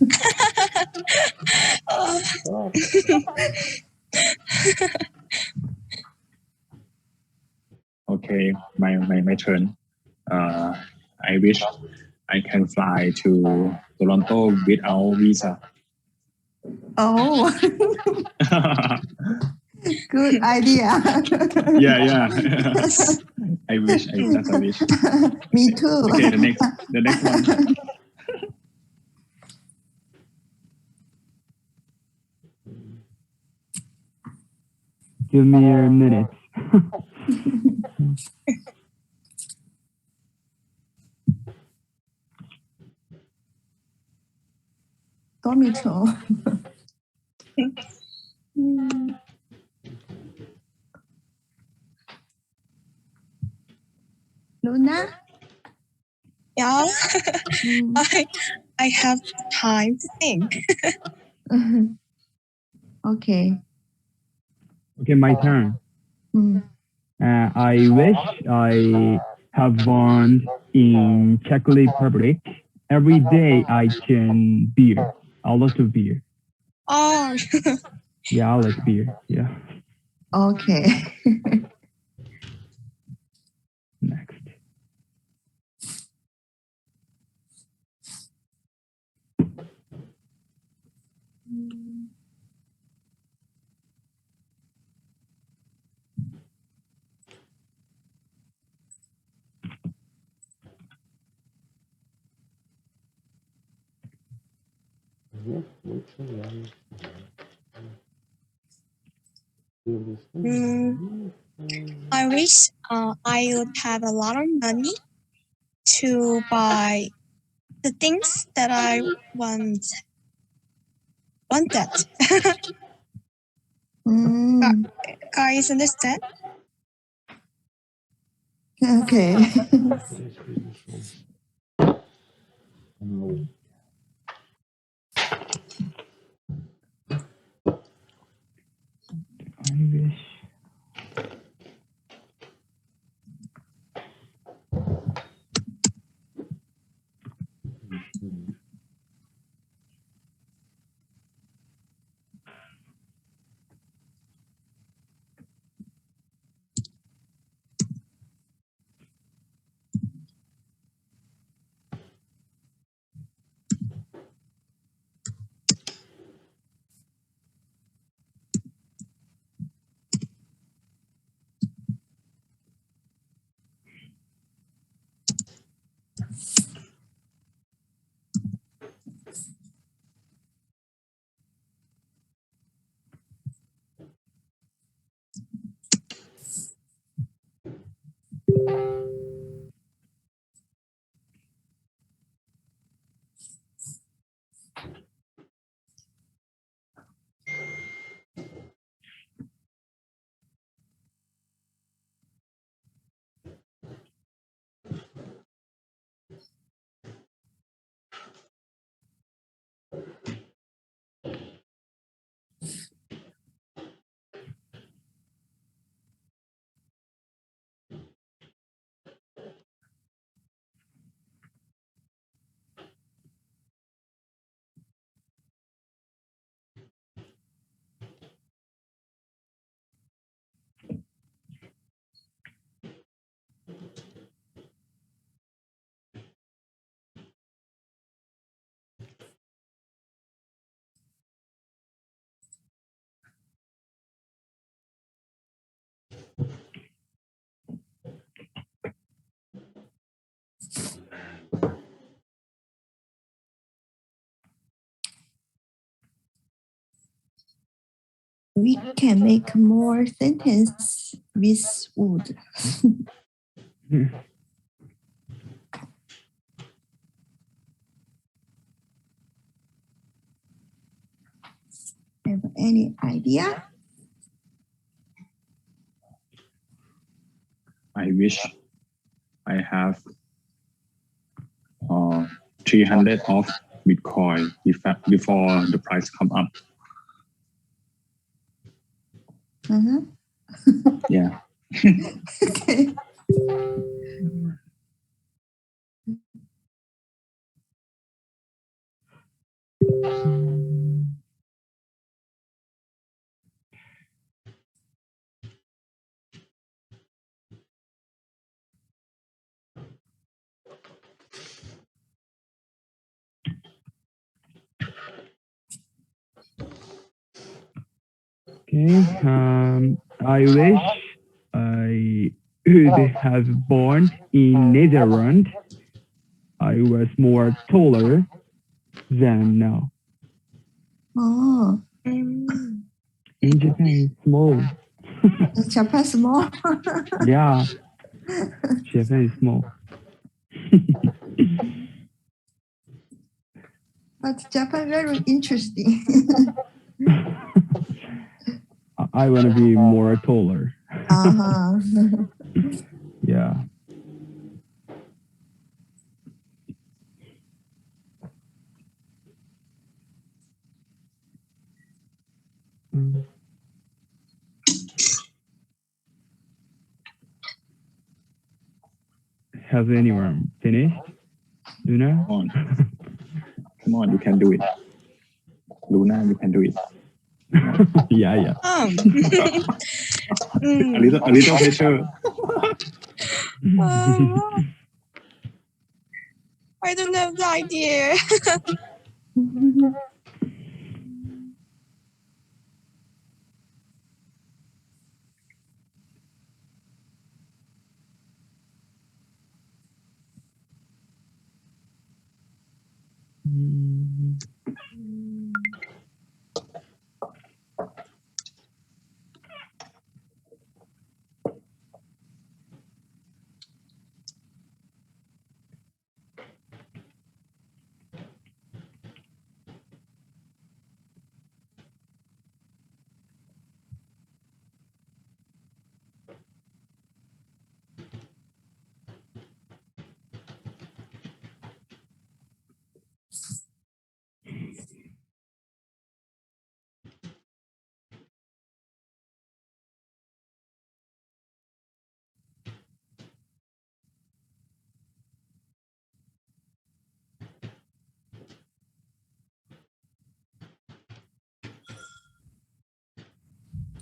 Okay, my turn. I wish I can fly to Toronto without visa. Oh, good idea. Yeah. I wish. That's a wish. Me too. Okay, the next one. Give me a minute. 도미초. Luna? Yeah, I have time to think. Okay. Okay, my turn. I wish I have born in Czech Republic. Every day I can beer. A lot of beer. Oh, Yeah, I like beer. Yeah. Okay. Next. I wish I would have a lot of money to buy the things that I wanted. Guys, understand? Okay. I wish. We can make more sentence with would. Have any idea? I wish I have 300 of Bitcoin before the price come up. Yeah. Okay. Okay. I wish I would have born in Netherlands. I was more taller than now. Oh. In Japan, it's small. Japan small. Yeah, Japan is small. But Japan very interesting. I want to be more taller. Uh-huh. Yeah. Has anyone finished? Luna? Come on, you can do it. Luna, you can do it. Yeah. A little pressure. I don't have the idea.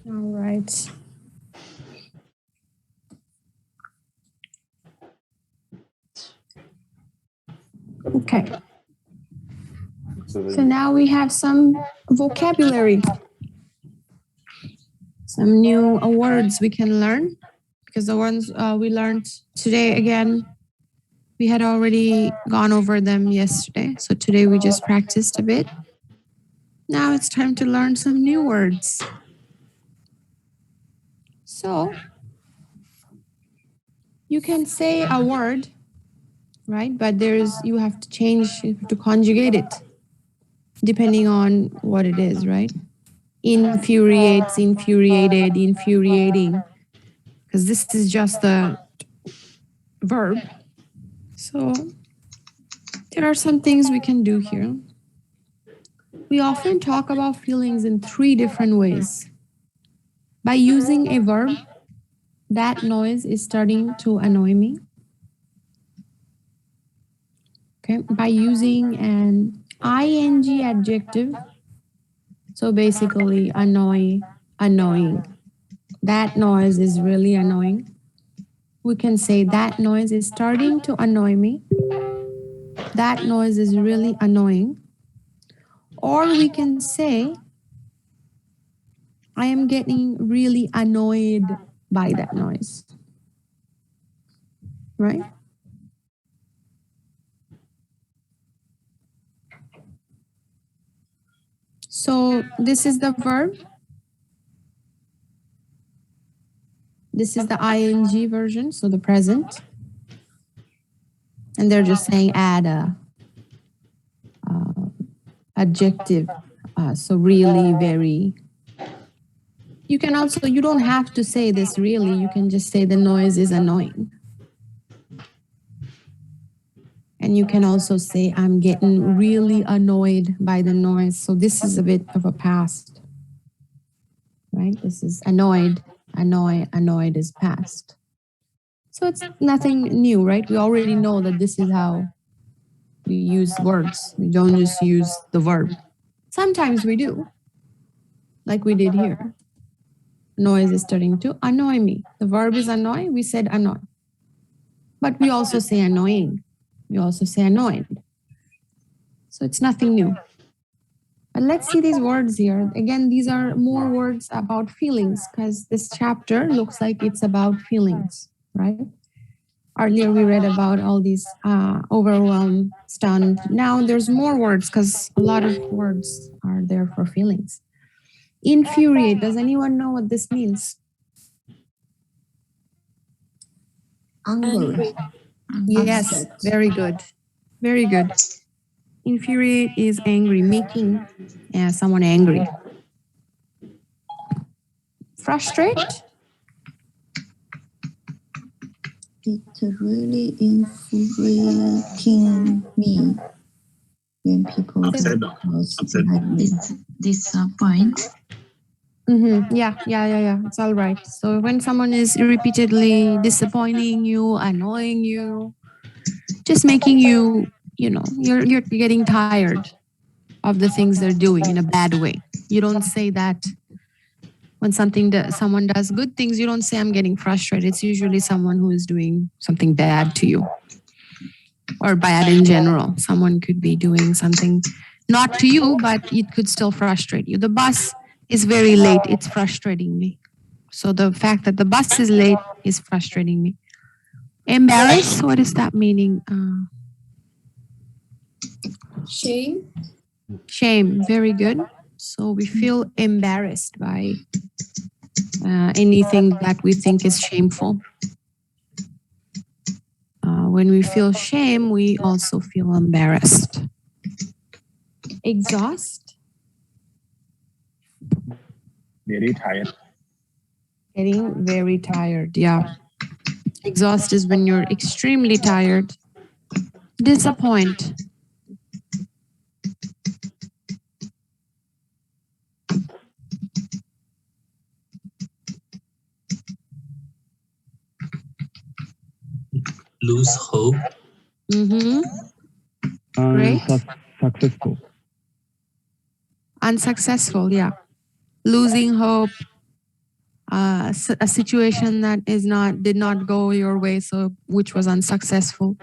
All right. Okay. So now we have some vocabulary, some new words we can learn, because the ones we learned today, again, we had already gone over them yesterday. So today we just practiced a bit. Now it's time to learn some new words. So you can say a word, right? But you have to change, you have to conjugate it depending on what it is, right? Infuriates, infuriated, infuriating, because this is just a verb. So there are some things we can do here. We often talk about feelings in 3 different ways. By using a verb, that noise is starting to annoy me. Okay, by using an ing adjective, so basically annoying, that noise is really annoying. We can say that noise is starting to annoy me. That noise is really annoying. Or we can say, I am getting really annoyed by that noise. Right? So this is the verb. This is the ing version, so the present. And they're just saying add a adjective. So really, very. You can also, you don't have to say this really, you can just say the noise is annoying. And you can also say, I'm getting really annoyed by the noise. So this is a bit of a past, right? This is annoyed, annoyed is past. So it's nothing new, right? We already know that this is how we use words. We don't just use the verb. Sometimes we do, like we did here. Noise is starting to annoy me. The verb is annoy, we said annoy. But we also say annoying. We also say annoyed. So it's nothing new. But let's see these words here. Again, these are more words about feelings because this chapter looks like it's about feelings, right? Earlier we read about all these overwhelmed, stunned. Now there's more words because a lot of words are there for feelings. Infuriate, does anyone know what this means? Angry. Yes, Upset. very good. Very good. Infuriate is angry, making someone angry. Frustrate? It's really infuriating me when people Disappoint. Yeah. It's all right. So when someone is repeatedly disappointing you, annoying you, just making you, you're getting tired of the things they're doing in a bad way. You don't say that when someone does good things, you don't say I'm getting frustrated. It's usually someone who is doing something bad to you or bad in general. Someone could be doing something not to you, but it could still frustrate you. The bus is very late. It's frustrating me. So the fact that the bus is late is frustrating me. Embarrassed, what is that meaning? Shame. Shame, very good. So we feel embarrassed by anything that we think is shameful. When we feel shame, we also feel embarrassed. Exhaust, Very tired. getting very tired, yeah. Exhaust is when you're extremely tired. Disappoint. Lose hope. Great. Successful. Unsuccessful, yeah. Losing hope. A situation that did not go your way, so which was unsuccessful.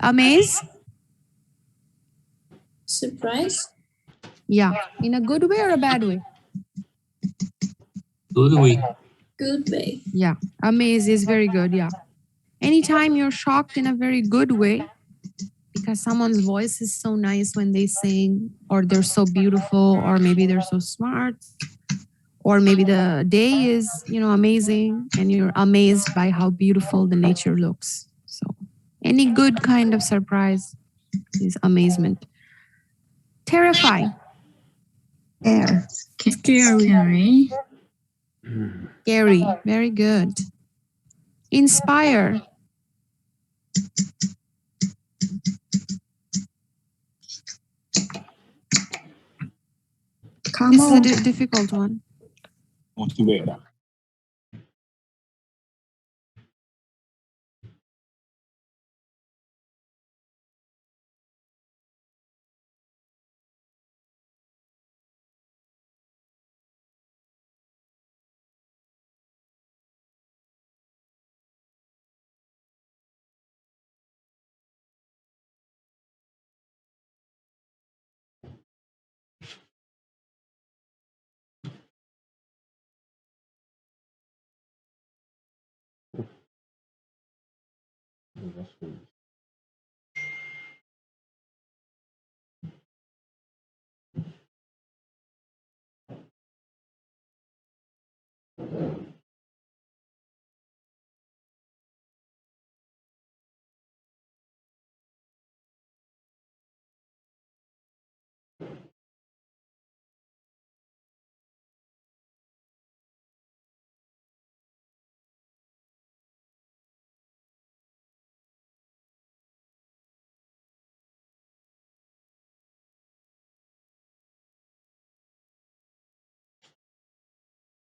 Amaze. Surprise. Yeah, in a good way or a bad way? Good way. Good way. Yeah, amaze is very good, yeah. Anytime you're shocked in a very good way, because someone's voice is so nice when they sing, or they're so beautiful, or maybe they're so smart, or maybe the day is, amazing, and you're amazed by how beautiful the nature looks. So any good kind of surprise is amazement. Terrify. Scary. Scary, very good. Inspire. This is a difficult one. Motivate.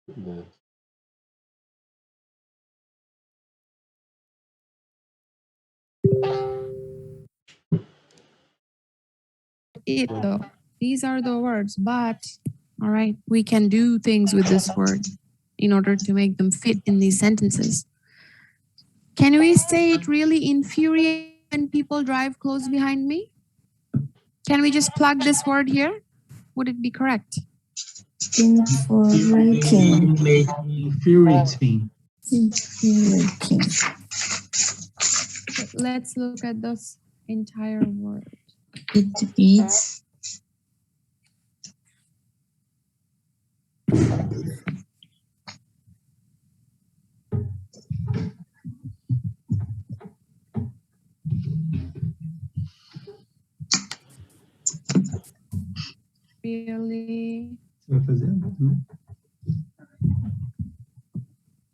The It though. These are the words, but all right, we can do things with this word in order to make them fit in these sentences. Can we say it really infuriates when people drive close behind me? Can we just plug this word here? Would it be correct? Infuriating. Infuriating. Infuriating. Let's look at this entire word. It beats. Really Você vai fazer? Não?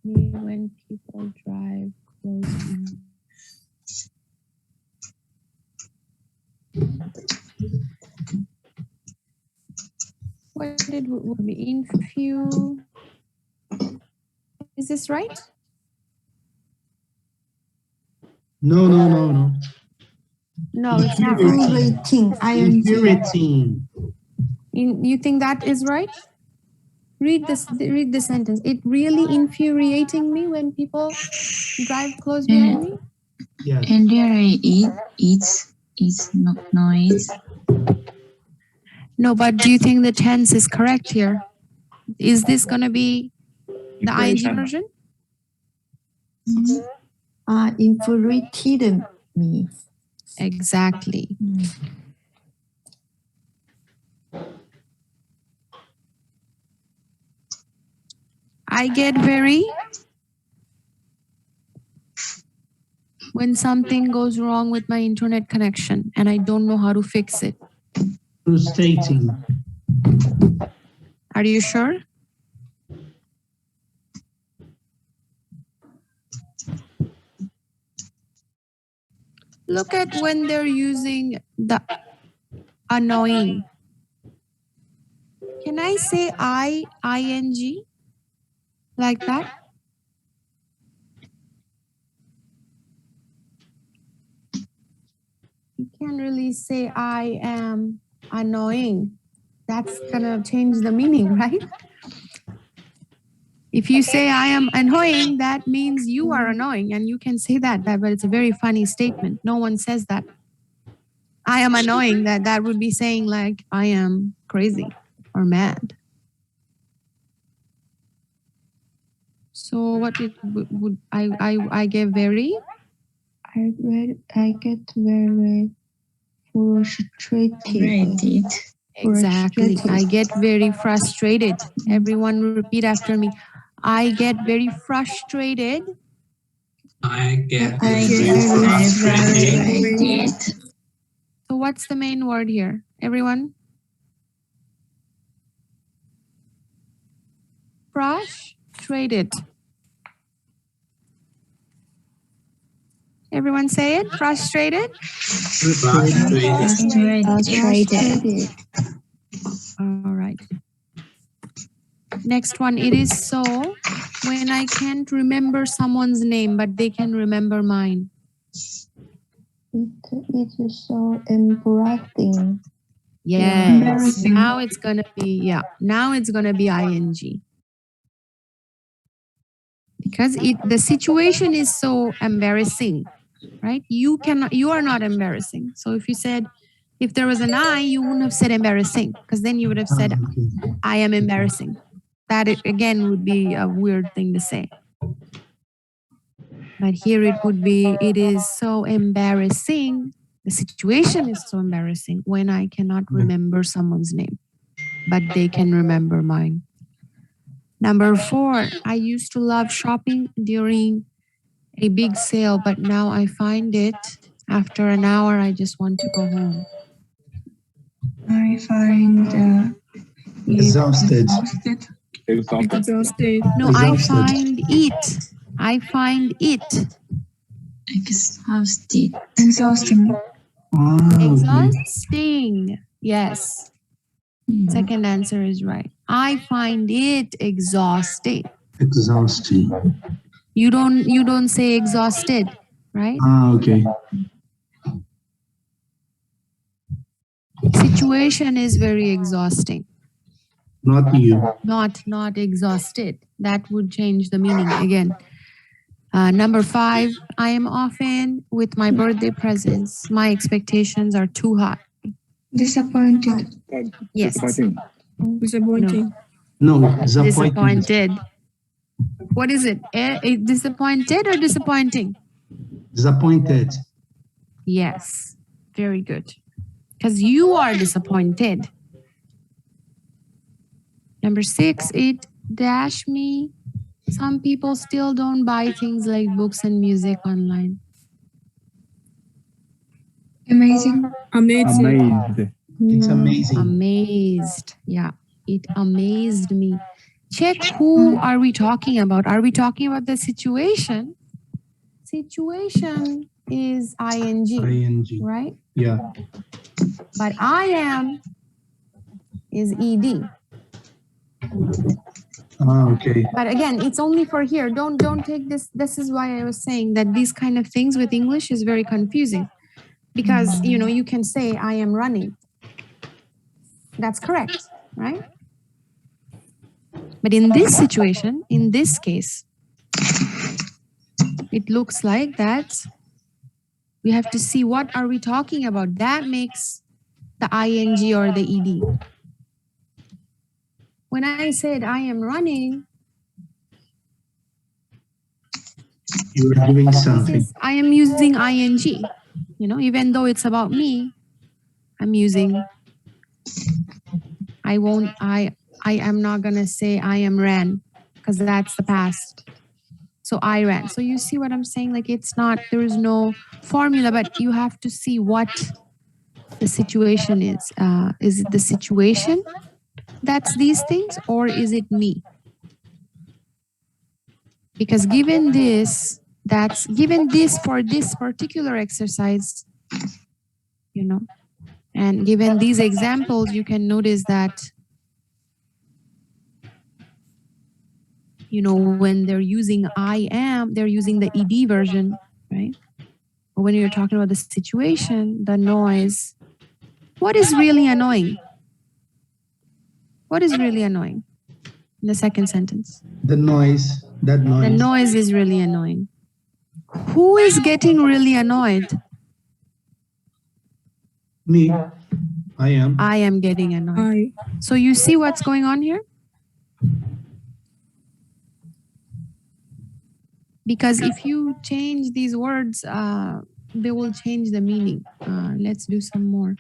me when people drive close behind. What did would be infu? Is this right? No, no, no, no. No, it's not right. Infuriating. Infuriating. You think that is right? Read this. Read the sentence. It really infuriating me when people drive close behind me. Yes. And there it's not noise. No, but do you think the tense is correct here? Is this gonna be the ing version? Infuriated me. Exactly. I get very when something goes wrong with my internet connection and I don't know how to fix it. Frustrating. Are you sure? Look at when they're using the annoying. Can I say ing like that? You can't really say I am annoying. That's gonna change the meaning, right? If you say I am annoying, that means you are annoying, and you can say that, but it's a very funny statement. No one says that. I am annoying, that would be saying like I am crazy or mad. So what it would I get very? I get very frustrated. Exactly. I get very frustrated. Everyone repeat after me. I get very frustrated. I get I very get frustrated. frustrated. So what's the main word here? Everyone? Frustrated. Everyone say it. Frustrated. Frustrated. Frustrated. All right. Next one. It is so when I can't remember someone's name, but they can remember mine. It is so embarrassing. Yes. Embarrassing. Now it's gonna be Now it's gonna be ing. Because the situation is so embarrassing, right? You are not embarrassing. So if there was an I, you wouldn't have said embarrassing, because then you would have said I am embarrassing. That again would be a weird thing to say. But here it would be, it is so embarrassing. The situation is so embarrassing when I cannot remember someone's name, but they can remember mine. Number 4, I used to love shopping during a big sale, but now I find it after an hour, I just want to go home. I find Exhausted. Exhausted. No, I Exhausted. find it. I find it. exhausted. Exhausting. Okay. Exhausting. Yes. Second answer is right. I find it exhausting. Exhausting. You don't say exhausted, right? Okay. Situation is very exhausting. Not you. Not exhausted. That would change the meaning again. Number 5, I am often with my birthday presents. My expectations are too high. Disappointed. Yes. Disappointing. No, disappointed. Disappointed. What is it? Disappointed or disappointing? Disappointed. Yes. Very good. Because you are disappointed. Number 6, it dash me. Some people still don't buy things like books and music online. Amazing. Amazed. It's amazing. Amazed. Yeah. It amazed me. Check who are we talking about. Are we talking about the situation? Situation is ing, ING. right? Yeah. But I am is ed. Okay. But again, it's only for here. Don't take this. This is why I was saying that these kind of things with English is very confusing. Because, you can say, I am running. That's correct, right? But in this situation, in this case, it looks like that we have to see what are we talking about. That makes the ing or the ed. When I said I am running, You are doing something. I am using ing. Even though it's about me, I'm using. I am not gonna say I am ran because that's the past. So I ran. So you see what I'm saying? Like there is no formula, but you have to see what the situation is. Is it the situation that's these things, or is it me? Because given this for this particular exercise, and given these examples, you can notice that, when they're using I am, they're using the ed version, right? But when you're talking about the situation, the noise, what is really annoying? What is really annoying in the second sentence? The noise. That noise. The noise is really annoying. Who is getting really annoyed? Me. I am. I am getting annoyed. So you see what's going on here? Because if you change these words, they will change the meaning. Let's do some more.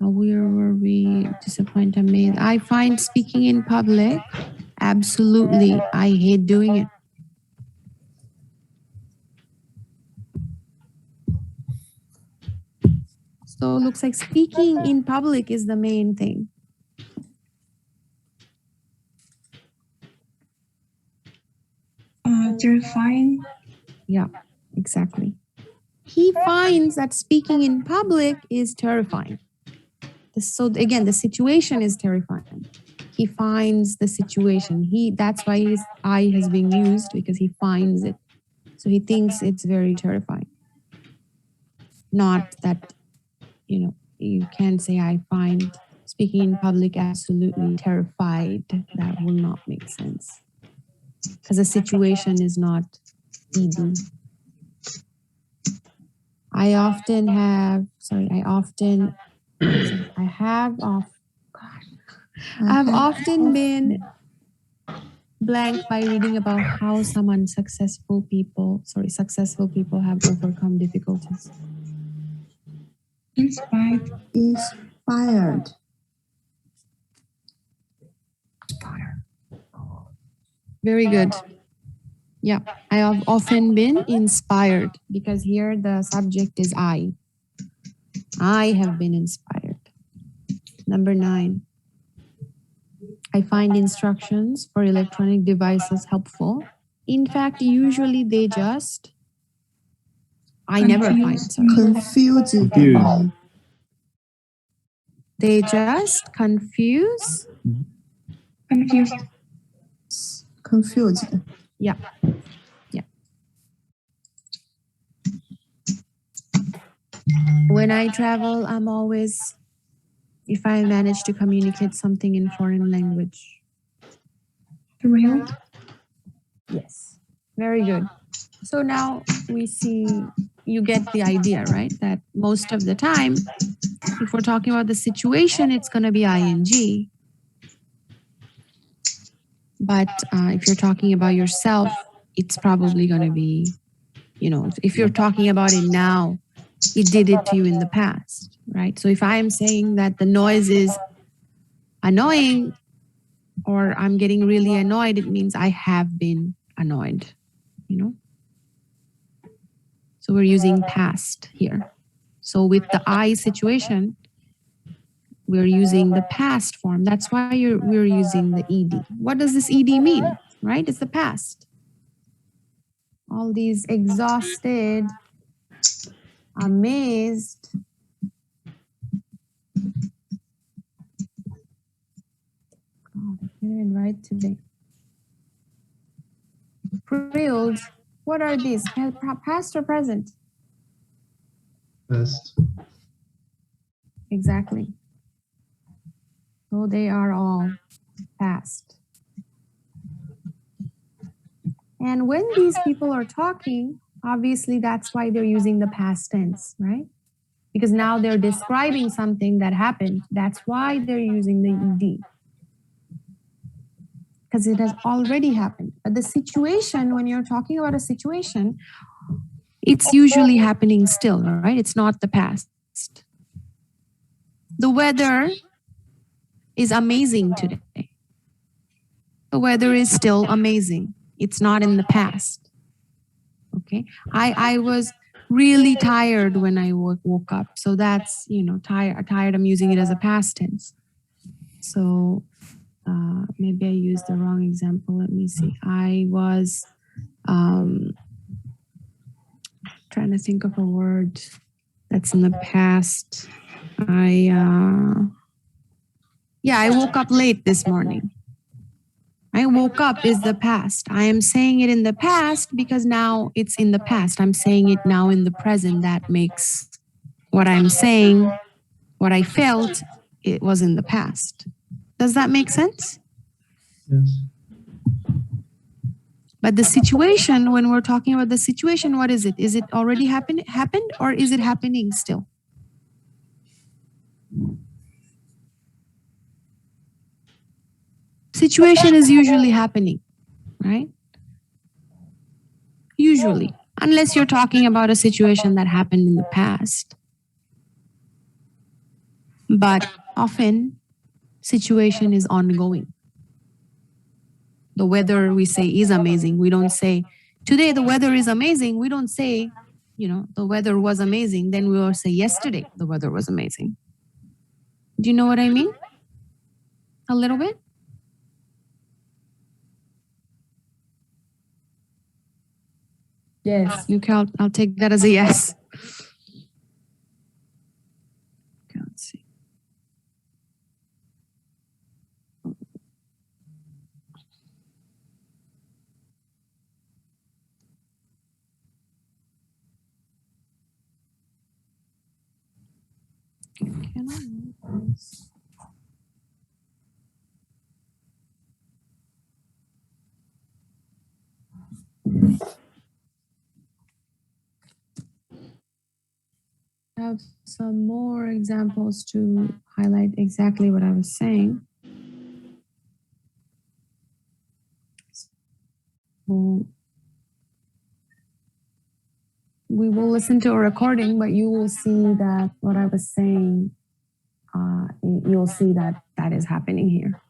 Where were we? Disappointed, amazed. I find speaking in public, absolutely, I hate doing it. So it looks like speaking in public is the main thing. Terrifying. Yeah, exactly. He finds that speaking in public is terrifying. So again, the situation is terrifying. He finds the situation. That's why his I has been used, because he finds it. So he thinks it's very terrifying. Not that, you can't say I find speaking in public absolutely terrified. That will not make sense. Because the situation is not ed. I have often been blank by reading about how some successful people have overcome difficulties. Inspired. Inspired. Very good. Yeah, I have often been inspired because here the subject is I. I have been inspired. Number 9. I find instructions for electronic devices helpful. In fact, usually they just, I never find, sorry. Confused. Confused. They just confuse. Confused. Confused. Yeah. Yeah. When I travel, I'm always, if I manage to communicate something in foreign language. Thrilled. Yes. Very good. So now we see, you get the idea, right? That most of the time, if we're talking about the situation, it's going to be ing. But if you're talking about yourself, it's probably going to be, you know, if you're talking about it now, it did it to you in the past, right? So if I'm saying that the noise is annoying or I'm getting really annoyed, it means I have been annoyed, you know? So we're using past here. So with the I situation, we're using the past form. That's why we're using the ed. What does this ed mean, right? It's the past. All these exhausted, amazed, God, I can't even write today. Thrilled. What are these? Past or present? Past. Exactly. So they are all past. And when these people are talking, obviously that's why they're using the past tense, right? Because now they're describing something that happened. That's why they're using the ed. Because it has already happened. But the situation, when you're talking about a situation, it's usually happening still, right? It's not the past. The weather is amazing today. The weather is still amazing. It's not in the past. Okay. I was really tired when I woke up. So that's, you know, tired. I'm using it as a past tense. So maybe I used the wrong example. Let me see. I was trying to think of a word that's in the past. I woke up late this morning. I woke up is the past. I am saying it in the past because now it's in the past. I'm saying it now in the present. That makes what I'm saying, what I felt, it was in the past. Does that make sense? Yes. But the situation, when we're talking about the situation, what is it? Is it already happened or is it happening still? Situation is usually happening, right? Usually, unless you're talking about a situation that happened in the past. But often, situation is ongoing. The weather, we say, is amazing. We don't say, today the weather is amazing. We don't say, you know, the weather was amazing. Then we will say, yesterday the weather was amazing. Do you know what I mean? A little bit? Yes. You can, I'll take that as a yes. Okay, let's see. Can I move this? I have some more examples to highlight exactly what I was saying. So we will listen to a recording, but you will see that what I was saying, you'll see that that is happening here.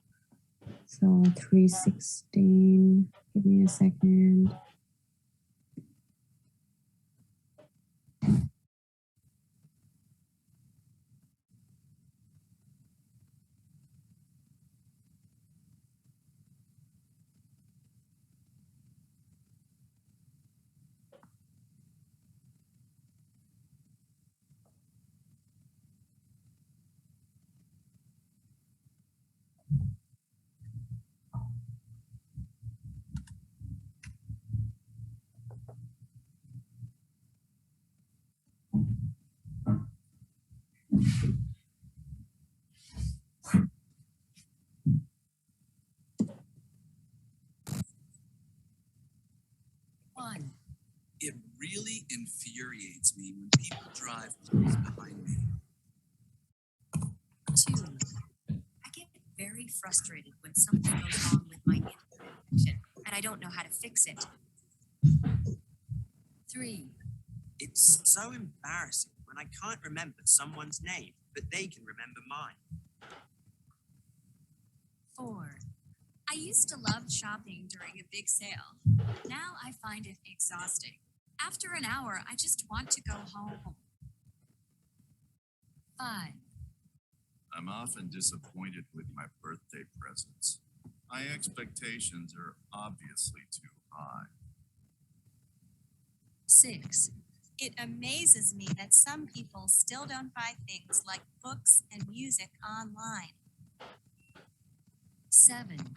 So 316, give me a second. It really infuriates me when people drive close behind me. 2. I get very frustrated when something goes wrong with my internet and I don't know how to fix it. 3. It's so embarrassing when I can't remember someone's name, but they can remember mine. 4. I used to love shopping during a big sale. Now I find it exhausting. After an hour, I just want to go home. 5. I'm often disappointed with my birthday presents. My expectations are obviously too high. 6. It amazes me that some people still don't buy things like books and music online. 7.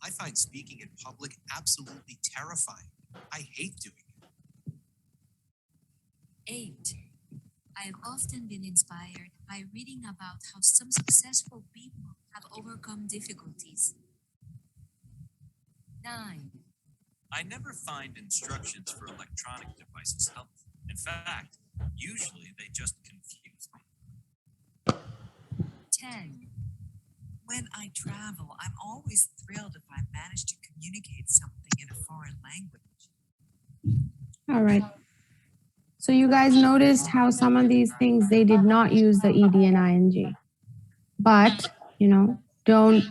I find speaking in public absolutely terrifying. I hate doing it. 8. I have often been inspired by reading about how some successful people have overcome difficulties. 9. I never find instructions for electronic devices helpful. In fact, usually they just confuse me. 10. When I travel, I'm always thrilled if I manage to communicate something in a foreign language. All right. So you guys noticed how some of these things, they did not use the ed and ing. But, don't,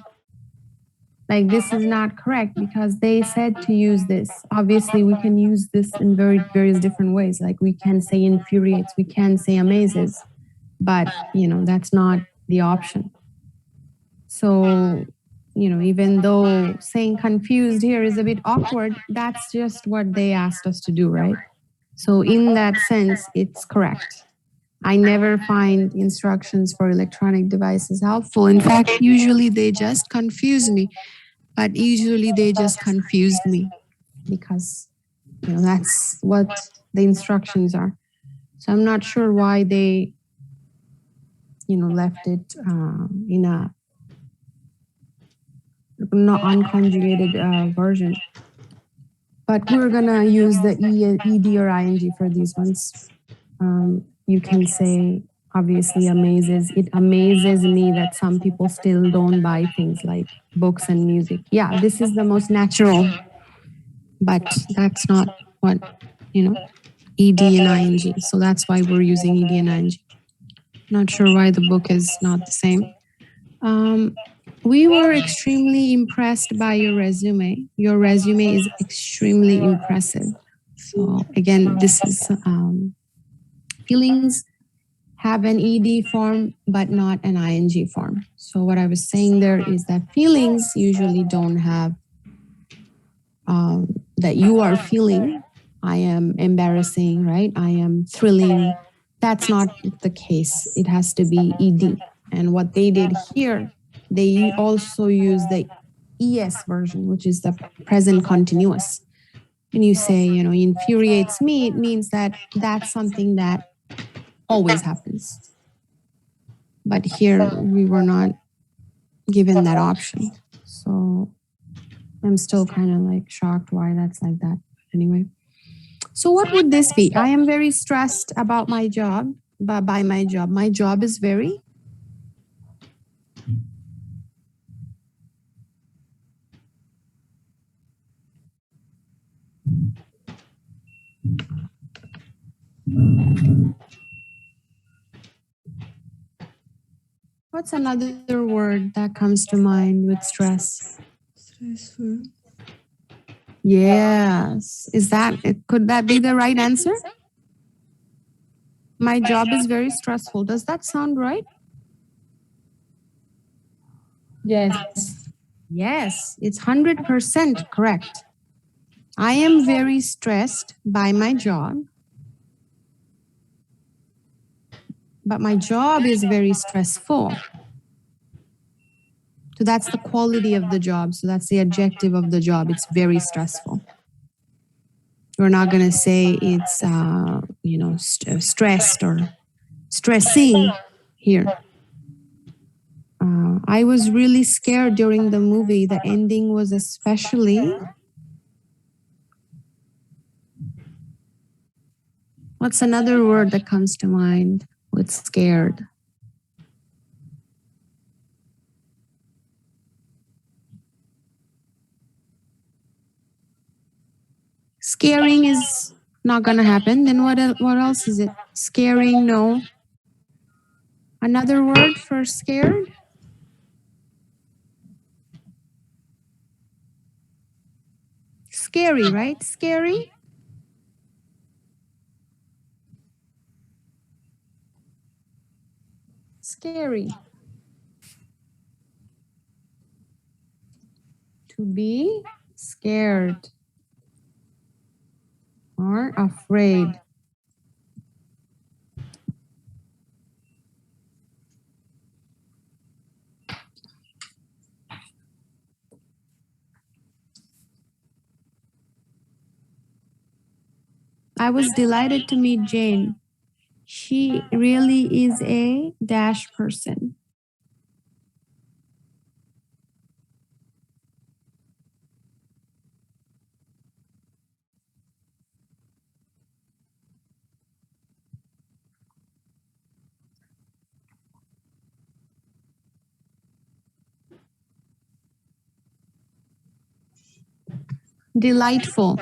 like, this is not correct because they said to use this. Obviously, we can use this in various different ways. Like we can say infuriates, we can say amazes, but, that's not the option. So, even though saying confused here is a bit awkward, that's just what they asked us to do, right? So in that sense, it's correct. I never find instructions for electronic devices helpful. In fact, usually they just confuse me, but usually they just confused me because, that's what the instructions are. So I'm not sure why they, left it in a not unconjugated version. But we're gonna use the ed or ing for these ones. You can say, obviously, amazes. It amazes me that some people still don't buy things like books and music. Yeah, this is the most natural, but that's not what, ed and ing. So that's why we're using ed and ing. Not sure why the book is not the same. We were extremely impressed by your resume. Your resume is extremely impressive. So again, this is feelings have an ed form, but not an ing form. So what I was saying there is that feelings usually don't have that you are feeling. I am embarrassing, right? I am thrilling. That's not the case. It has to be ed. And what they did here, they also use the ES version, which is the present continuous. When you say, infuriates me, it means that that's something that always happens. But here we were not given that option. So I'm still kind of like shocked why that's like that. Anyway, so what would this be? I am very stressed about my job, but by my job is very. What's another word that comes to mind with stress? Stressful. Yes. Could that be the right answer? My job is very stressful. Does that sound right? Yes. Yes, it's 100% correct. I am very stressed by my job, but my job is very stressful. So that's the quality of the job. So that's the adjective of the job. It's very stressful. We're not going to say it's, stressed or stressing here. I was really scared during the movie. The ending was especially. What's another word that comes to mind with scared? Scaring is not going to happen. Then what else is it? Scaring, no. Another word for scared? Scary, right? Scary? Scary. To be scared or afraid. I was delighted to meet Jane. She really is a dash person. Delightful,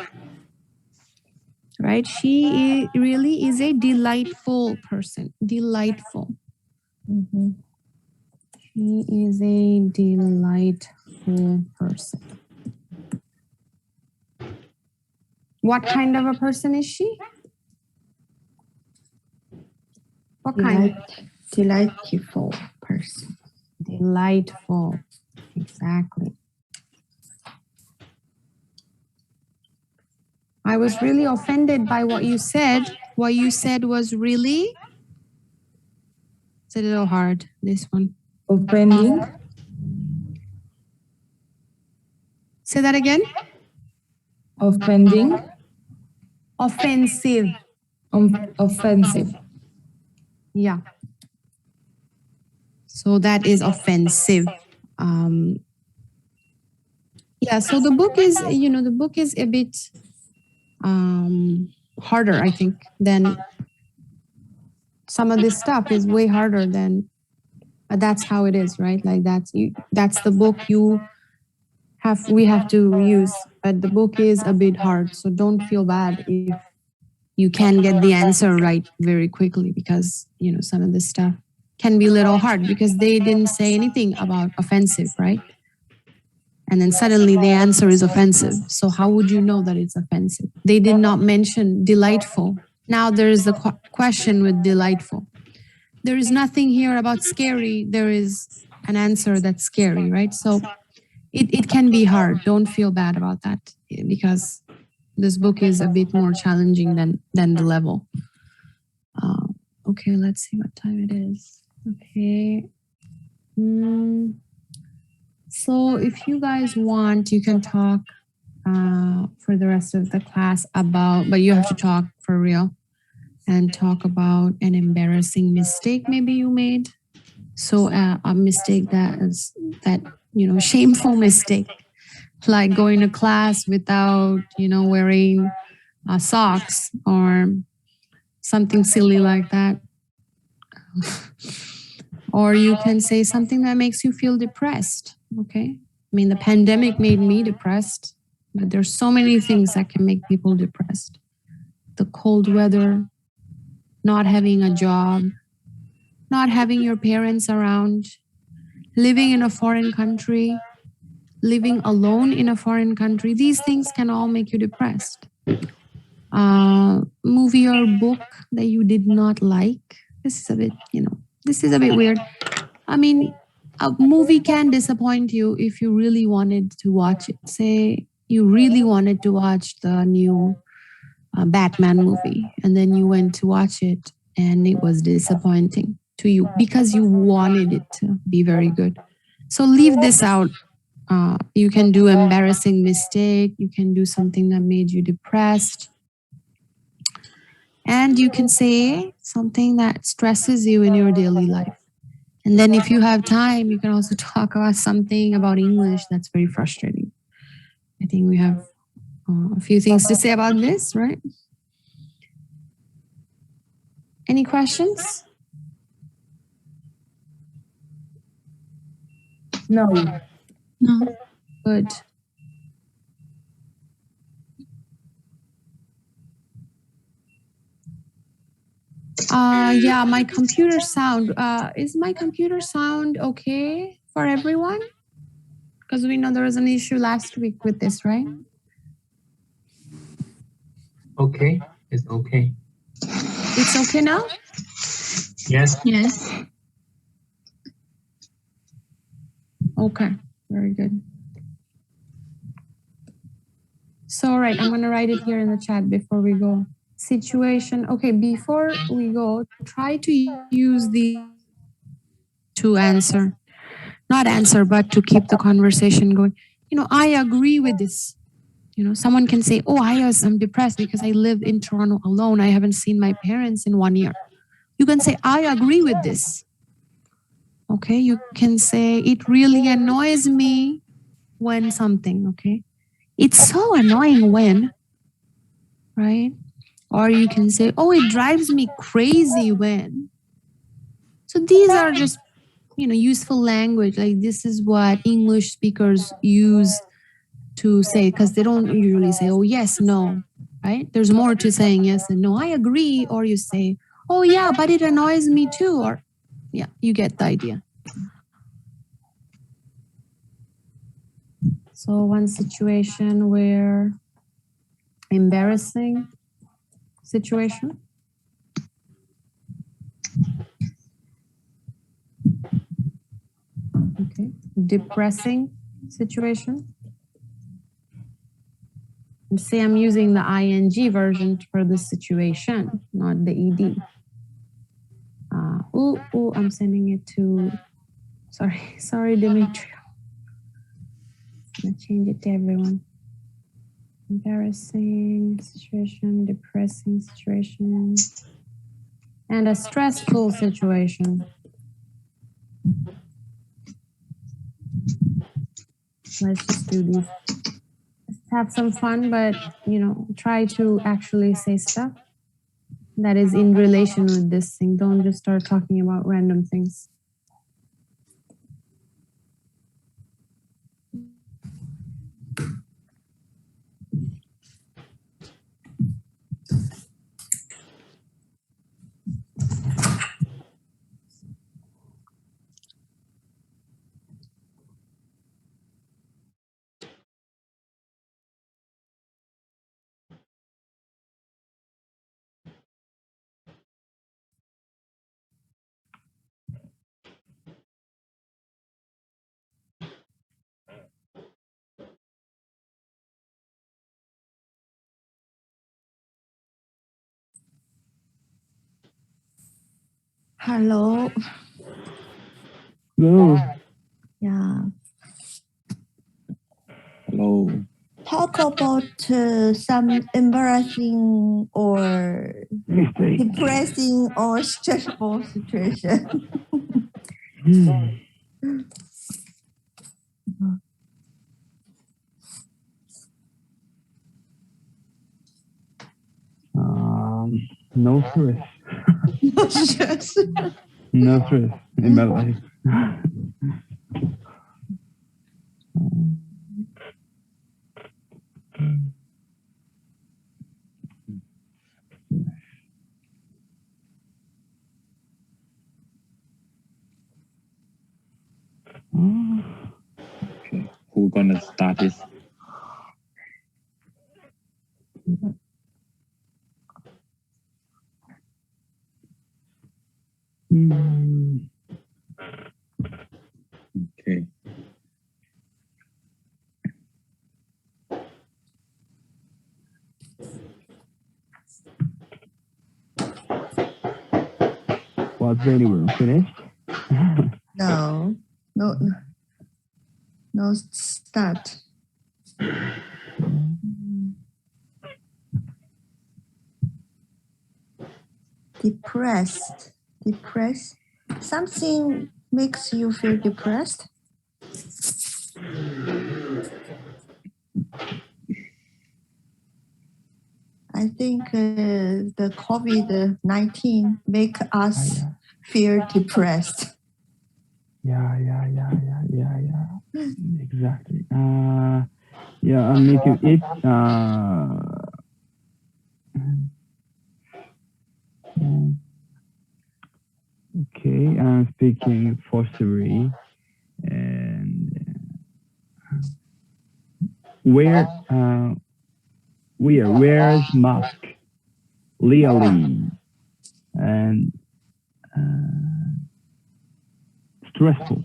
right? She really is a delightful person. Delightful. She is a delightful person. What kind of a person is she? What kind? Delightful person. Delightful. Exactly. I was really offended by what you said. What you said was really. It's a little hard, this one. Offending. Say that again. Offending. Offensive. Offensive. Yeah. So that is offensive. Yeah, so the book is, the book is a bit harder, I think, than some of this stuff is way harder than, but that's how it is, right? Like that's the book we have to use, but the book is a bit hard. So don't feel bad if you can get the answer right very quickly, because, some of this stuff can be a little hard because they didn't say anything about offensive, right? And then suddenly the answer is offensive. So how would you know that it's offensive? They did not mention delightful. Now there is the question with delightful. There is nothing here about scary. There is an answer that's scary, right? So it can be hard. Don't feel bad about that, because this book is a bit more challenging than the level. Okay, let's see what time it is. Okay. So if you guys want, you can talk for the rest of the class about, but you have to talk for real and talk about an embarrassing mistake maybe you made. So a mistake shameful mistake, like going to class without, wearing socks or something silly like that. Or you can say something that makes you feel depressed, okay? I mean, the pandemic made me depressed, but there's so many things that can make people depressed. The cold weather, not having a job, not having your parents around, living in a foreign country, living alone in a foreign country, these things can all make you depressed. Movie or book that you did not like. This is a bit, this is a bit weird. I mean, a movie can disappoint you if you really wanted to watch it. Say you really wanted to watch the new Batman movie, and then you went to watch it and it was disappointing to you because you wanted it to be very good. So leave this out. You can do embarrassing mistake. You can do something that made you depressed. And you can say something that stresses you in your daily life. And then if you have time, you can also talk about something about English that's very frustrating. I think we have a few things to say about this, right? Any questions? No. No. Good. Yeah, my computer sound. Is my computer sound okay for everyone? Because we know there was an issue last week with this, right? Okay, it's okay. It's okay now? Yes. Yes. Okay, very good. So, all right, I'm going to write it here in the chat before we go. Situation. Okay, before we go, try to use the to answer. Not answer, but to keep the conversation going. I agree with this. Someone can say, oh, I'm depressed because I live in Toronto alone. I haven't seen my parents in 1 year. You can say, I agree with this. Okay, you can say, it really annoys me when something, okay? It's so annoying when, right? Or you can say, oh, it drives me crazy when. So these are just, useful language. Like this is what English speakers use to say, because they don't usually say, oh, yes, no, right? There's more to saying yes and no. I agree. Or you say, oh, yeah, but it annoys me too. Or, yeah, you get the idea. So one situation where embarrassing situation. Okay. Depressing situation. Say I'm using the ing version for the situation, not the ed. I'm sending it to, sorry, Dimitri. I'm gonna change it to everyone. Embarrassing situation, depressing situation, and a stressful situation. Let's just do these. Let's have some fun, but try to actually say stuff that is in relation with this thing. Don't just start talking about random things. Hello. Hello. Yeah. Hello. Talk about some embarrassing or depressing or stressful situation. No stress. No stress. No stress in my life. who gonna start this? Okay. Was anyone finished? No, no, no start. Depressed. Something makes you feel depressed? I think the COVID-19 make us feel depressed. Yeah. Exactly. Yeah, me too. Okay, I'm speaking for three. And where's mask? Really, and stressful.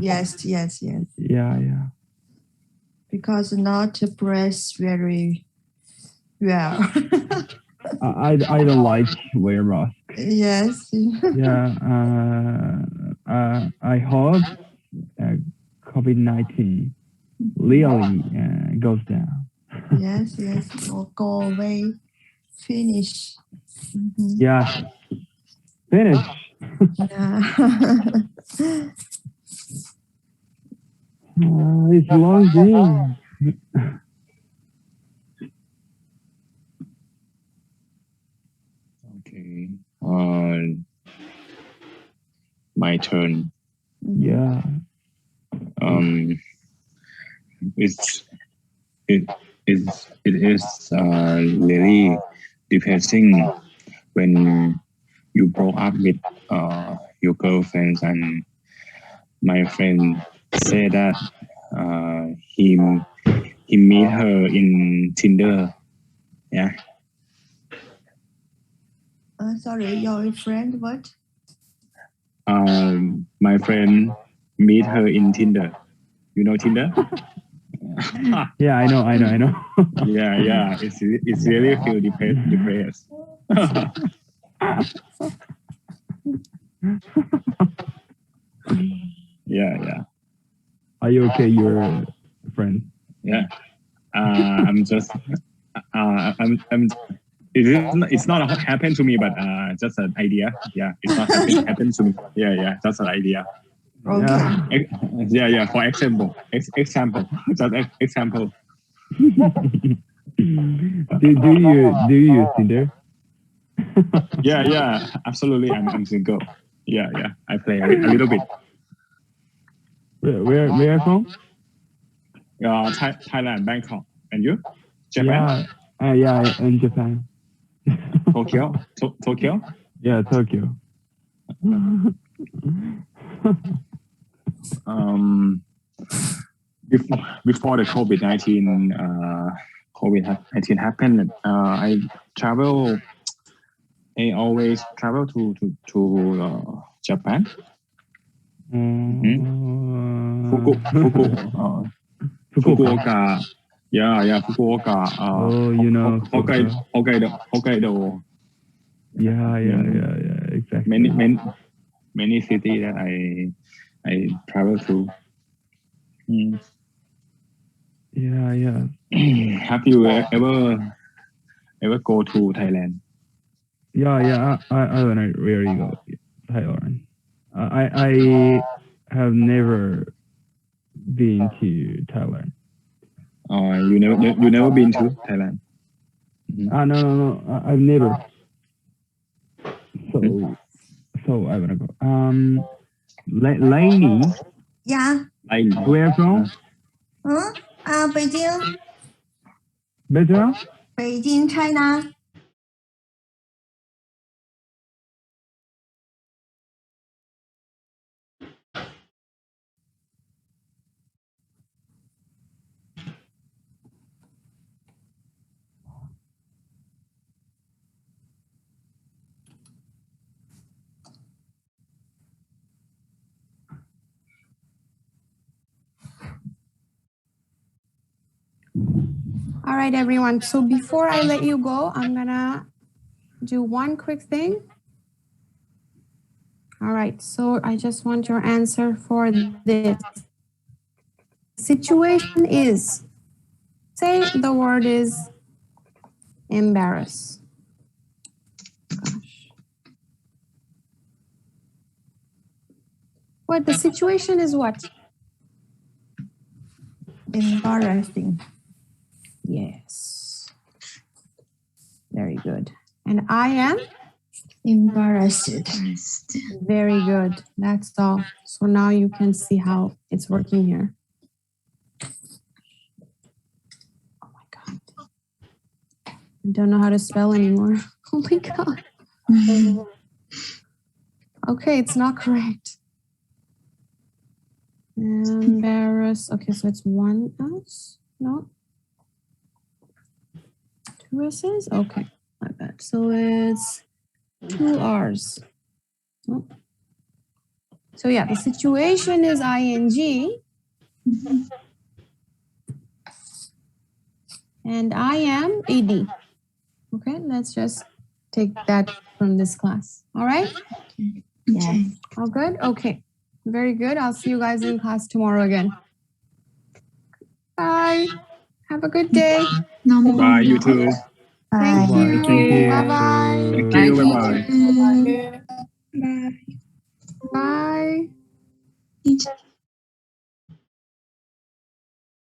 Yes. Yeah. Because not breathe very well. I don't like wear mask. Yes. Yeah. I hope COVID-19 really goes down. Yes. Or go away. Finish. Yeah. Finish. It's a long day. Okay. My turn. Yeah. It is really depressing when you broke up with your girlfriends, and my friend said that he meet her in Tinder. Yeah. Sorry, your friend what? My friend meet her in Tinder. You know Tinder? Yeah, I know. Yeah. It's really feel depressed. Yeah. Are you okay, your friend? Yeah. I'm just. It's not happened to me, but just an idea. Yeah, it's not happened to me. Yeah, just an idea. Okay. Yeah. For example, just example. Do you use Tinder? Yeah, absolutely. I'm single. Yeah. I play a little bit. Where from? Thailand, Bangkok, and you? Japan? Yeah, in Japan. Tokyo? Tokyo? Yeah, Tokyo. Before the COVID-19 happened, I always travel to Japan. Fukuoka. Yeah, Fukuoka. You know Hokkaido. Yeah, exactly. Many cities that I travel to. Yeah. Have you ever go to Thailand? Yeah. I wanna really go Thailand. I have never been to Thailand. You never been to Thailand? No. I've never. So I wanna go. Lainey. Yeah. Where from? Beijing. Beijing? Beijing, China. All right, everyone. So before I let you go, I'm gonna do one quick thing. All right, so I just want your answer for this. Situation is, say the word is embarrass. Gosh. What, the situation is what? Embarrassing. Yes. Very good. And I am? Embarrassed. Very good. That's all. So now you can see how it's working here. Oh my God. I don't know how to spell anymore. Oh my God. Okay, it's not correct. Embarrass. Okay, so it's one S? No? Two S's? Okay, my bad. So it's two R's. Oh. So yeah, the situation is ing. And I am AD. Okay, let's just take that from this class. All right? Yes. All good? Okay. Very good. I'll see you guys in class tomorrow again. Bye. Have a good day. Bye, you too. Thank Bye. you. Thank you. Bye-bye. Thank you. Bye bye. Bye. Bye. Teacher.